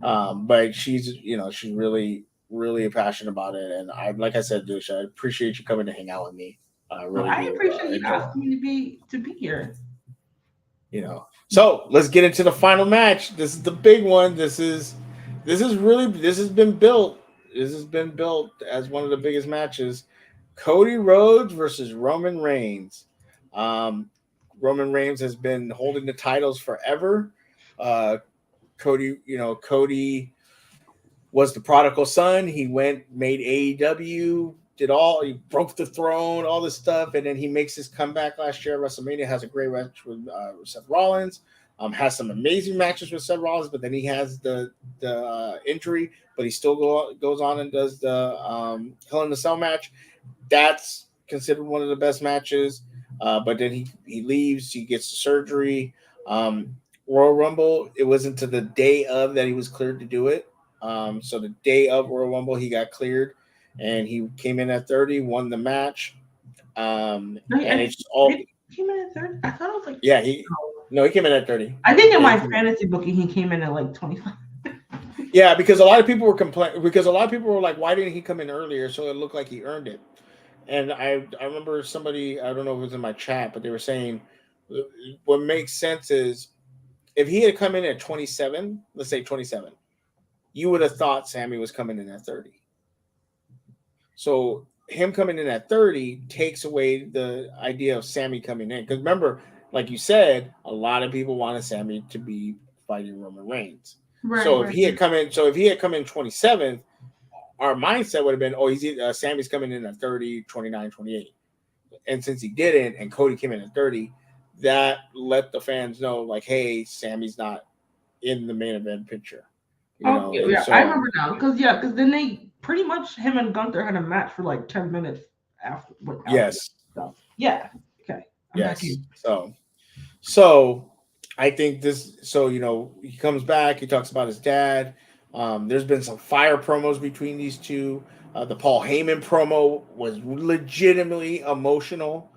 but she's she's really really passionate about it. And like I said, Delisha, I appreciate you coming to hang out with me. I really I do. appreciate you Enjoy. asking me to be here. So let's get into the final match. This is the big one. This has been built. This has been built as one of the biggest matches. Cody Rhodes versus Roman Reigns. Roman Reigns has been holding the titles forever. Cody was the prodigal son. He made AEW, he broke the throne, all this stuff, and then he makes his comeback last year at WrestleMania. Has a great match with Seth Rollins. Has some amazing matches with Seth Rollins, but then he has the injury, but he still goes on and does the Hell in a Cell match. That's considered one of the best matches. But then he leaves. He gets the surgery. Royal Rumble, it wasn't to the day of that he was cleared to do it. So the day of Royal Rumble, he got cleared, and he came in at 30, won the match. And it's all. He came in at 30. I thought it was like. Yeah, he came in at 30. I think in my fantasy booking, he came in at like 25. Yeah, because a lot of people were complaining. Because a lot of people were like, "Why didn't he come in earlier?" So it looked like he earned it. And I remember somebody, I don't know if it was in my chat, but they were saying what makes sense is if he had come in at 27, let's say 27, you would have thought Sammy was coming in at 30. So him coming in at 30 takes away the idea of Sammy coming in. Because remember, like you said, a lot of people wanted Sammy to be fighting Roman Reigns. Right, so if he had come in 27th, our mindset would have been, Sammy's coming in at 30, 29, 28. And since he didn't, and Cody came in at 30, that let the fans know, like, hey, Sammy's not in the main event picture. So, I remember now. Because then they pretty much, him and Gunther had a match for like 10 minutes after. Yes. Yeah. Okay. Yes. So I think this, he comes back, he talks about his dad. There's been some fire promos between these two. The Paul Heyman promo was legitimately emotional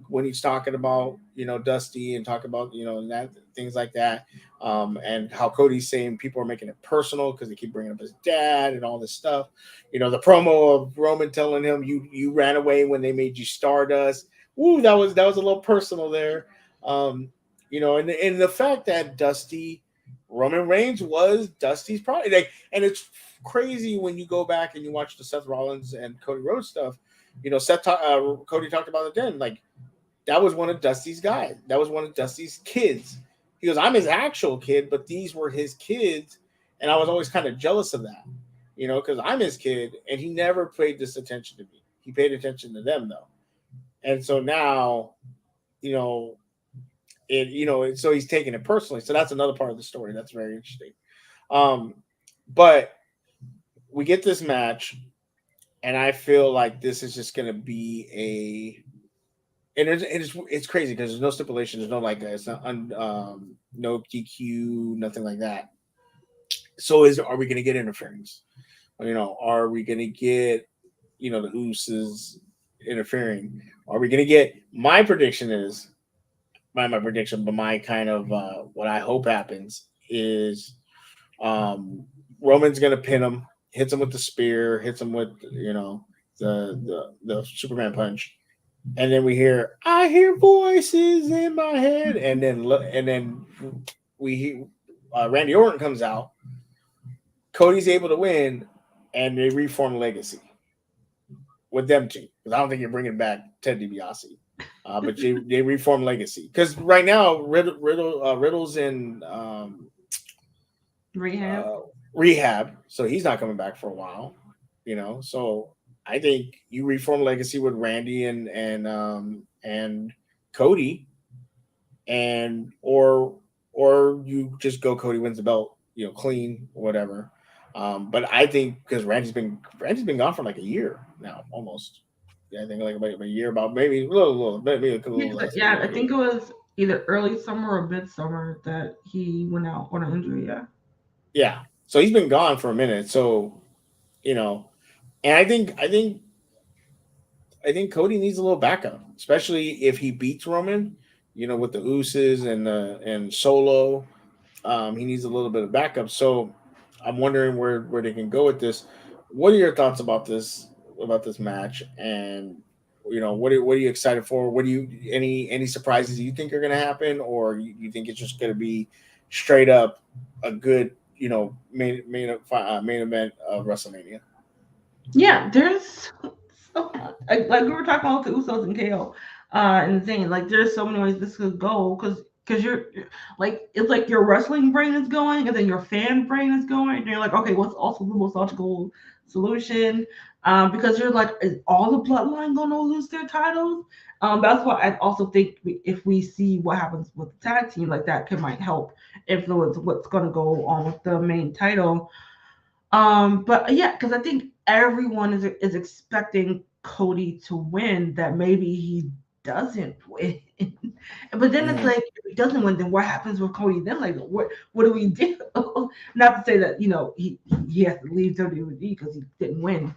when he's talking about, Dusty and talking about, that things like that. And how Cody's saying people are making it personal because they keep bringing up his dad and all this stuff. The promo of Roman telling him you ran away when they made you Stardust. Ooh, that was a little personal there. And the fact that Roman Reigns was Dusty's product. And it's crazy when you go back and you watch the Seth Rollins and Cody Rhodes stuff. Cody talked about it then. Like, that was one of Dusty's guys. That was one of Dusty's kids. He goes, I'm his actual kid, but these were his kids. And I was always kind of jealous of that, because I'm his kid. And he never paid this attention to me. He paid attention to them, though. And so now, so he's taking it personally. So that's another part of the story. That's very interesting. But we get this match, and I feel like this is just going to be it's crazy because there's no stipulation. There's no it's not no DQ, nothing like that. So are we going to get interference? Are we going to get, the Usos interfering? Are we going to get, my prediction is, my prediction, but my kind of what I hope happens is Roman's gonna pin him, hits him with the spear, hits him with the Superman punch, and then we hear voices in my head, and then we hear Randy Orton comes out. Cody's able to win, and they reform Legacy with them two, because I don't think you're bringing back Ted DiBiase. But they reform Legacy because right now Riddle's in rehab, so he's not coming back for a while. So I think you reform Legacy with Randy and Cody, and or you just go Cody wins the belt, clean, whatever. But I think because Randy's been gone for like a year now, almost. I think like about a year, about maybe a little bit, maybe a little less. Yeah, I think it was either early summer or midsummer that he went out on an injury. Yeah. Yeah. So he's been gone for a minute. So, you know, and I think Cody needs a little backup, especially if he beats Roman, with the Usos and Solo. He needs a little bit of backup. So I'm wondering where they can go with this. What are your thoughts about this match? And what are you excited for? What do you any surprises you think are going to happen, or you think it's just going to be straight up a good main event of WrestleMania? Yeah, there's so much. Like we were talking about the Usos and KO, and saying like there's so many ways this could go because you're like it's like your wrestling brain is going and then your fan brain is going and you're like, okay, what's also the most logical solution? Because you're like, is all the bloodline gonna lose their titles? That's why I also think if we see what happens with the tag team, like that might help influence what's gonna go on with the main title. But yeah, because I think everyone is expecting Cody to win. That maybe he doesn't win, but then it's like if he doesn't win, then what happens with Cody? Then like what do we do? Not to say that he has to leave WWE because he didn't win,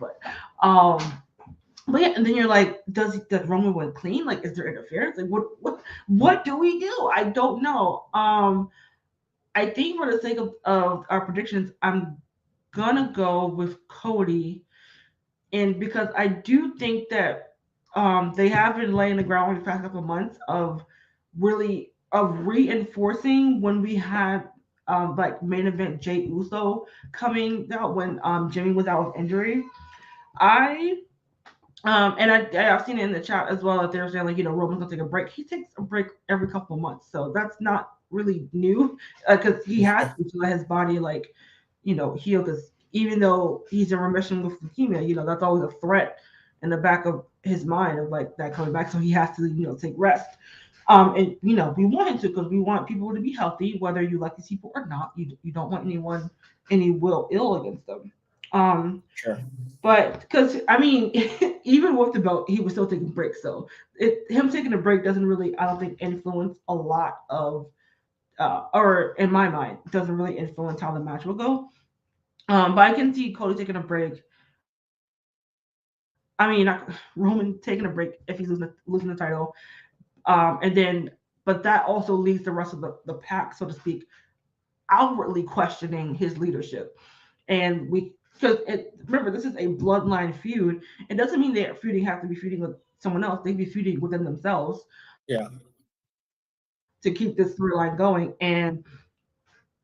um, but yeah, and then you're like, does Roman win clean? Like, is there interference? Like, what do we do? I don't know. I think for the sake of our predictions, I'm gonna go with Cody, and because I do think that they have been laying the ground for the past couple of months of reinforcing when we had like main event Jey Uso coming out when Jimmy was out with injury. I and I've seen it in the chat as well that they're saying like Roman's gonna take a break. He takes a break every couple of months, so that's not really new because he has to let his body like heal, because even though he's in remission with leukemia, that's always a threat in the back of his mind of like that coming back. So he has to, take rest. And we want him to because we want people to be healthy, whether you like these people or not. You don't want anyone ill against them. Sure. But because I mean, even with the belt, he was still taking breaks. So him taking a break doesn't really, I don't think, influence a lot of, or in my mind, doesn't really influence how the match will go. But I can see Cody taking a break. I mean, Roman taking a break if he's losing the title. And then, but that also leaves the rest of the pack, so to speak, outwardly questioning his leadership. And because remember, this is a bloodline feud. It doesn't mean they're have to be feuding with someone else. They'd be feuding within themselves. Yeah. To keep this storyline going. And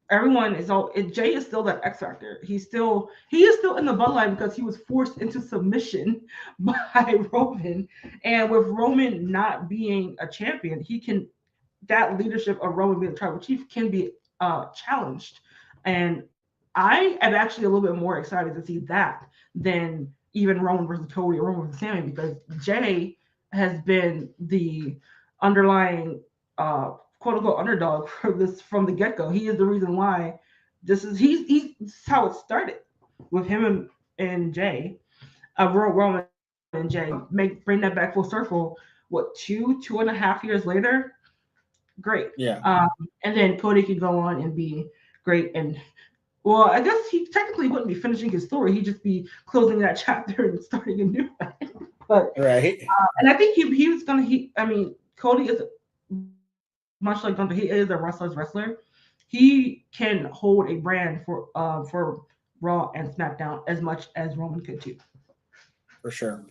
everyone is Jey is still that X factor. He is still in the bloodline because he was forced into submission by Roman. And with Roman not being a champion, that leadership of Roman being the tribal chief can be challenged. And I am actually a little bit more excited to see that than even Roman versus Cody or Roman versus Sammy, because Jey has been the underlying quote unquote underdog for this from the get go. He is the reason why this is how it started with him and Jey, Roman and Jey. Bring that back full circle. What, 2.5 years later? Great. Yeah. And then Cody could go on and be great. And well, I guess he technically wouldn't be finishing his story. He'd just be closing that chapter and starting a new one. But right. And I think he was gonna. I mean, Cody is much like Gunther. He is a wrestler's wrestler. He can hold a brand for Raw and SmackDown as much as Roman could too. For sure.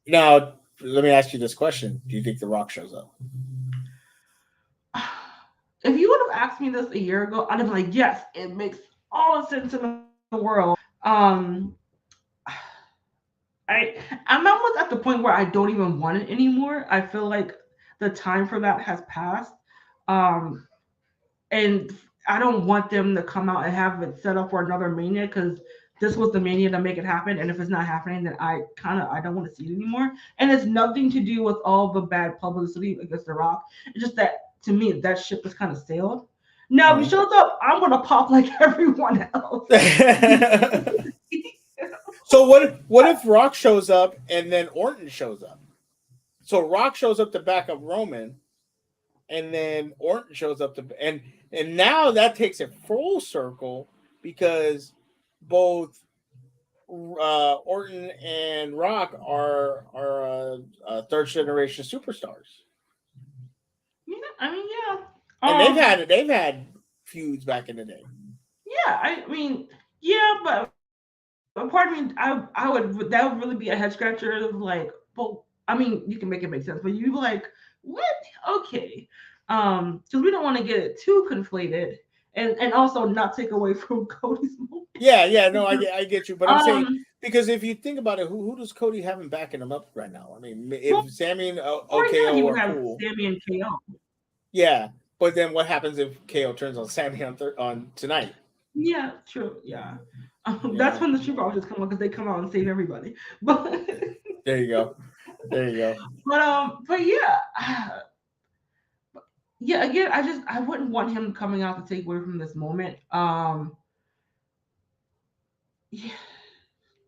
Now, let me ask you this question: do you think The Rock shows up? If you would have asked me this a year ago, I'd have been like, yes, it makes all the sense in the world. I'm almost at the point where I don't even want it anymore. I feel like the time for that has passed. And I don't want them to come out and have it set up for another Mania, because this was the Mania to make it happen. And if it's not happening, then I don't want to see it anymore. And it's nothing to do with all the bad publicity against The Rock. It's just that, to me, that ship was kind of sailed. Now, if he shows up, I'm going to pop like everyone else. So what if Rock shows up and then Orton shows up? So Rock shows up to back up Roman, and then Orton shows up and now that takes it full circle because both Orton and Rock are third generation superstars. Yeah, I mean, yeah. And they've had feuds back in the day. Yeah, I mean, yeah, but part of me, I would that would really be a head scratcher of like, well, I mean, you can make it make sense, but you like, what? Okay, because we don't want to get it too conflated, and also not take away from Cody's moment. Yeah, no, I get you, but I'm saying because if you think about it, who does Cody have him backing him up right now? I mean, if Sammy and He OKO would are have cool, Sammy and KO. yeah, but then what happens if KO turns on Sammy on tonight? Yeah, true. Yeah. That's when the Super Bowl just come on because they come out and save everybody. But there you go. But yeah. Yeah, again, I wouldn't want him coming out to take away from this moment.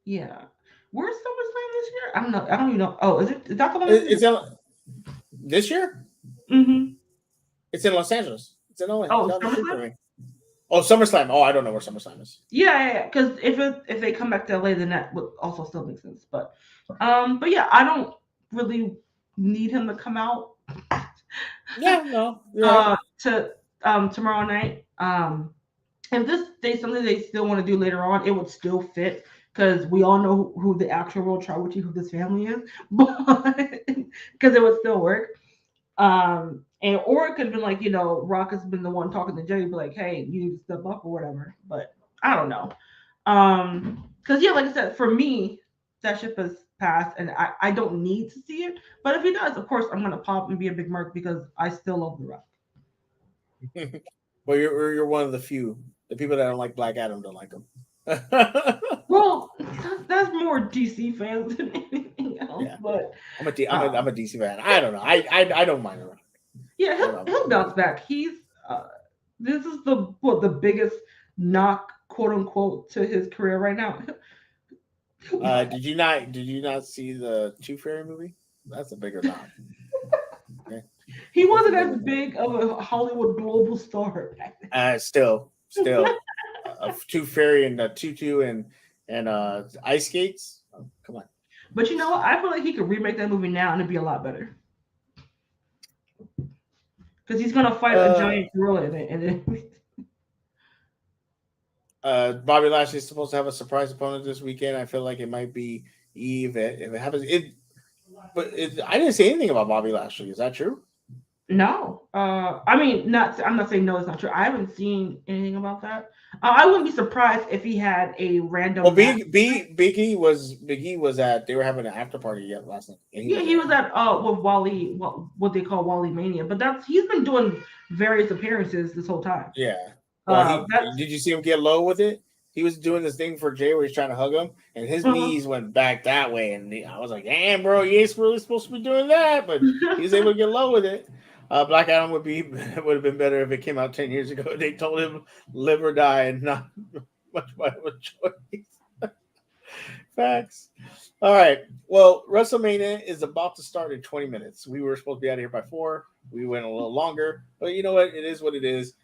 Yeah. Where's SummerSlam this year? I don't know. I don't even know. Oh, is that the one? It's in this year? Mm-hmm. It's in Los Angeles. It's in LA. SummerSlam? SummerSlam. Oh, I don't know where SummerSlam is. Yeah. Because if they come back to LA, then that would also still make sense. But yeah, I don't really need him to come out. Yeah, no. Right. To tomorrow night. If this is something they still want to do later on, it would still fit because we all know who the actual World Tribal Chief of this family is, but because it would still work. Or it could have been like, Rock has been the one talking to Jay, be like, hey, you need to step up or whatever. But I don't know. Because yeah, like I said, for me, that ship has passed and I don't need to see it. But if he does, of course, I'm gonna pop and be a big mark because I still love The Rock. Well, you're one of the few. The people that don't like Black Adam don't like him. Well, that's more DC fans than anything else. Yeah. But I'm a DC fan. I don't know. I don't mind The Rock. Yeah, he'll bounce back. He's this is the biggest knock, quote unquote, to his career right now. Did you not see the Tooth Fairy movie? That's a bigger knock. Okay. He wasn't as big of a Hollywood global star back then. Still, a Tooth Fairy and a tutu and ice skates. Oh, come on. But you know what? I feel like he could remake that movie now and it'd be a lot better. Because he's gonna fight a giant gorilla in it, and then Bobby Lashley is supposed to have a surprise opponent this weekend. I feel like it might be Eve if it happens. I didn't say anything about Bobby Lashley. Is that true? No. I mean, I'm not saying no, it's not true. I haven't seen anything about that. I wouldn't be surprised if he had a random. Well, Biggie was at. They were having an after party last night. He was at with Wally, what they call Wally Mania. But he's been doing various appearances this whole time. Yeah. Well, did you see him get low with it? He was doing this thing for Jay where he's trying to hug him, and his knees went back that way, and I was like, "Damn, bro, you ain't really supposed to be doing that." But he was able to get low with it. Black Adam would have been better if it came out 10 years ago. They told him live or die, and not much of a choice. Facts. All right. Well, WrestleMania is about to start in 20 minutes. We were supposed to be out of here by 4. We went a little longer, but you know what? It is what it is.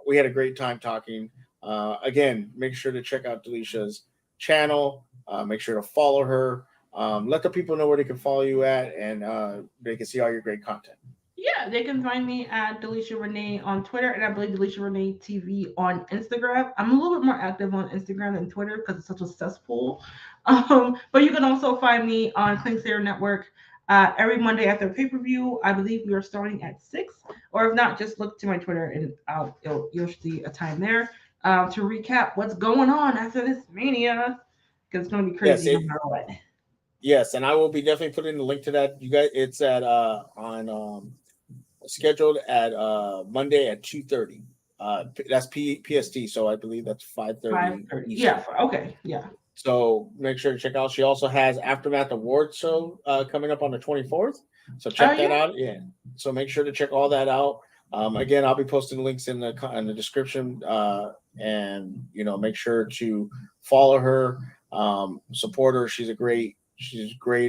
We had a great time talking. Again, make sure to check out Delicia's channel. Make sure to follow her. Let the people know where they can follow you at, and they can see all your great content. Yeah, they can find me at Delicia Renee on Twitter, and I believe Delicia Renee TV on Instagram. I'm a little bit more active on Instagram than Twitter because it's such a cesspool. But you can also find me on Klingslayer Network every Monday after pay-per-view. I believe we are starting at 6, or if not, just look to my Twitter and you'll see a time there to recap what's going on after this Mania, because it's going to be crazy no matter what. Yes, and I will be definitely putting the link to that. You guys, it's at scheduled at Monday at 2:30. That's PST, so I believe that's 5:30. Yeah. Okay. Yeah. So make sure to check out. She also has Aftermath Awards show coming up on the 24th. So check that out. Yeah. So make sure to check all that out. Again, I'll be posting links in the description, and make sure to follow her. Support her. She's great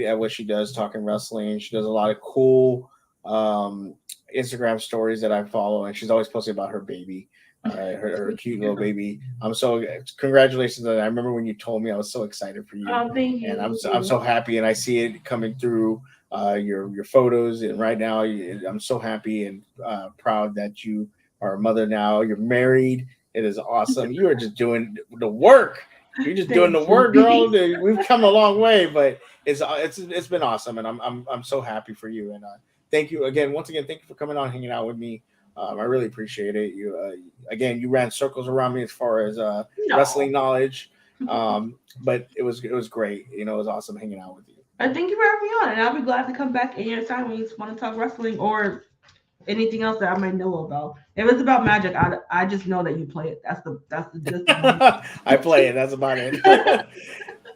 at what she does, talking wrestling. She does a lot of cool Instagram stories that I follow, and she's always posting about her baby. Her cute little baby. Congratulations on that. I remember when you told me, I was so excited for you. Oh, thank you. And I'm so happy, and I see it coming through your photos. And right now, I'm so happy and proud that you are a mother now. You're married. It is awesome. You are just doing the work. You're just doing the work, girl. We've come a long way, but it's been awesome, and I'm so happy for you. And thank you again. Once again, thank you for coming on, hanging out with me. I really appreciate it. You ran circles around me as far as wrestling knowledge, but it was great. It was awesome hanging out with you. I thank you for having me on, and I'll be glad to come back anytime when you want to talk wrestling or anything else that I might know about. If it's about Magic, I just know that you play it. That's the I play it. That's about it.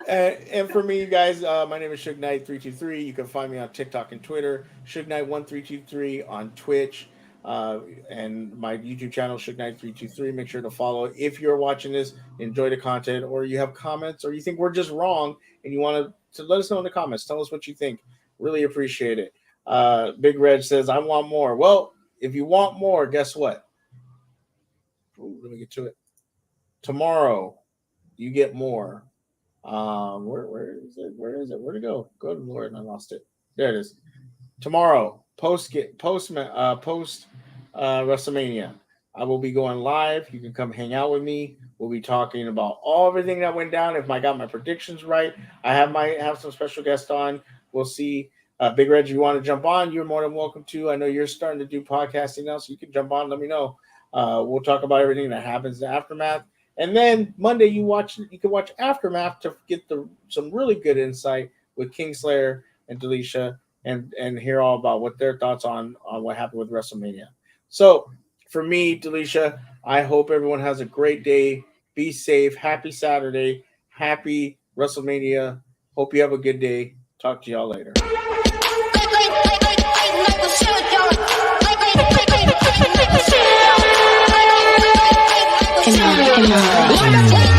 And for me, you guys, my name is Suge Knight 323. You can find me on TikTok and Twitter. Suge Knight 1323 on Twitch. And my YouTube channel, Suge Knight 323. Make sure to follow. If you're watching this, enjoy the content, or you have comments, or you think we're just wrong, and you want to let us know in the comments. Tell us what you think. Really appreciate it. Big Red says, I want more. Well, if you want more, guess what? Let me get to it. Tomorrow, you get more. Where is it? Where'd it go? Good Lord, I lost it. There it is. Tomorrow, post WrestleMania, I will be going live. You can come hang out with me. We'll be talking about everything that went down. If I got my predictions right, I might have some special guests on. We'll see. Big Red, if you want to jump on, you're more than welcome to. I know you're starting to do podcasting now, so you can jump on. Let me know. We'll talk about everything that happens in the Aftermath. And then Monday, you can watch Aftermath to get some really good insight with Kingslayer and Delisha and hear all about what their thoughts on what happened with WrestleMania. So for me, Delisha, I hope everyone has a great day. Be safe. Happy Saturday. Happy WrestleMania. Hope you have a good day. Talk to y'all later. Come on.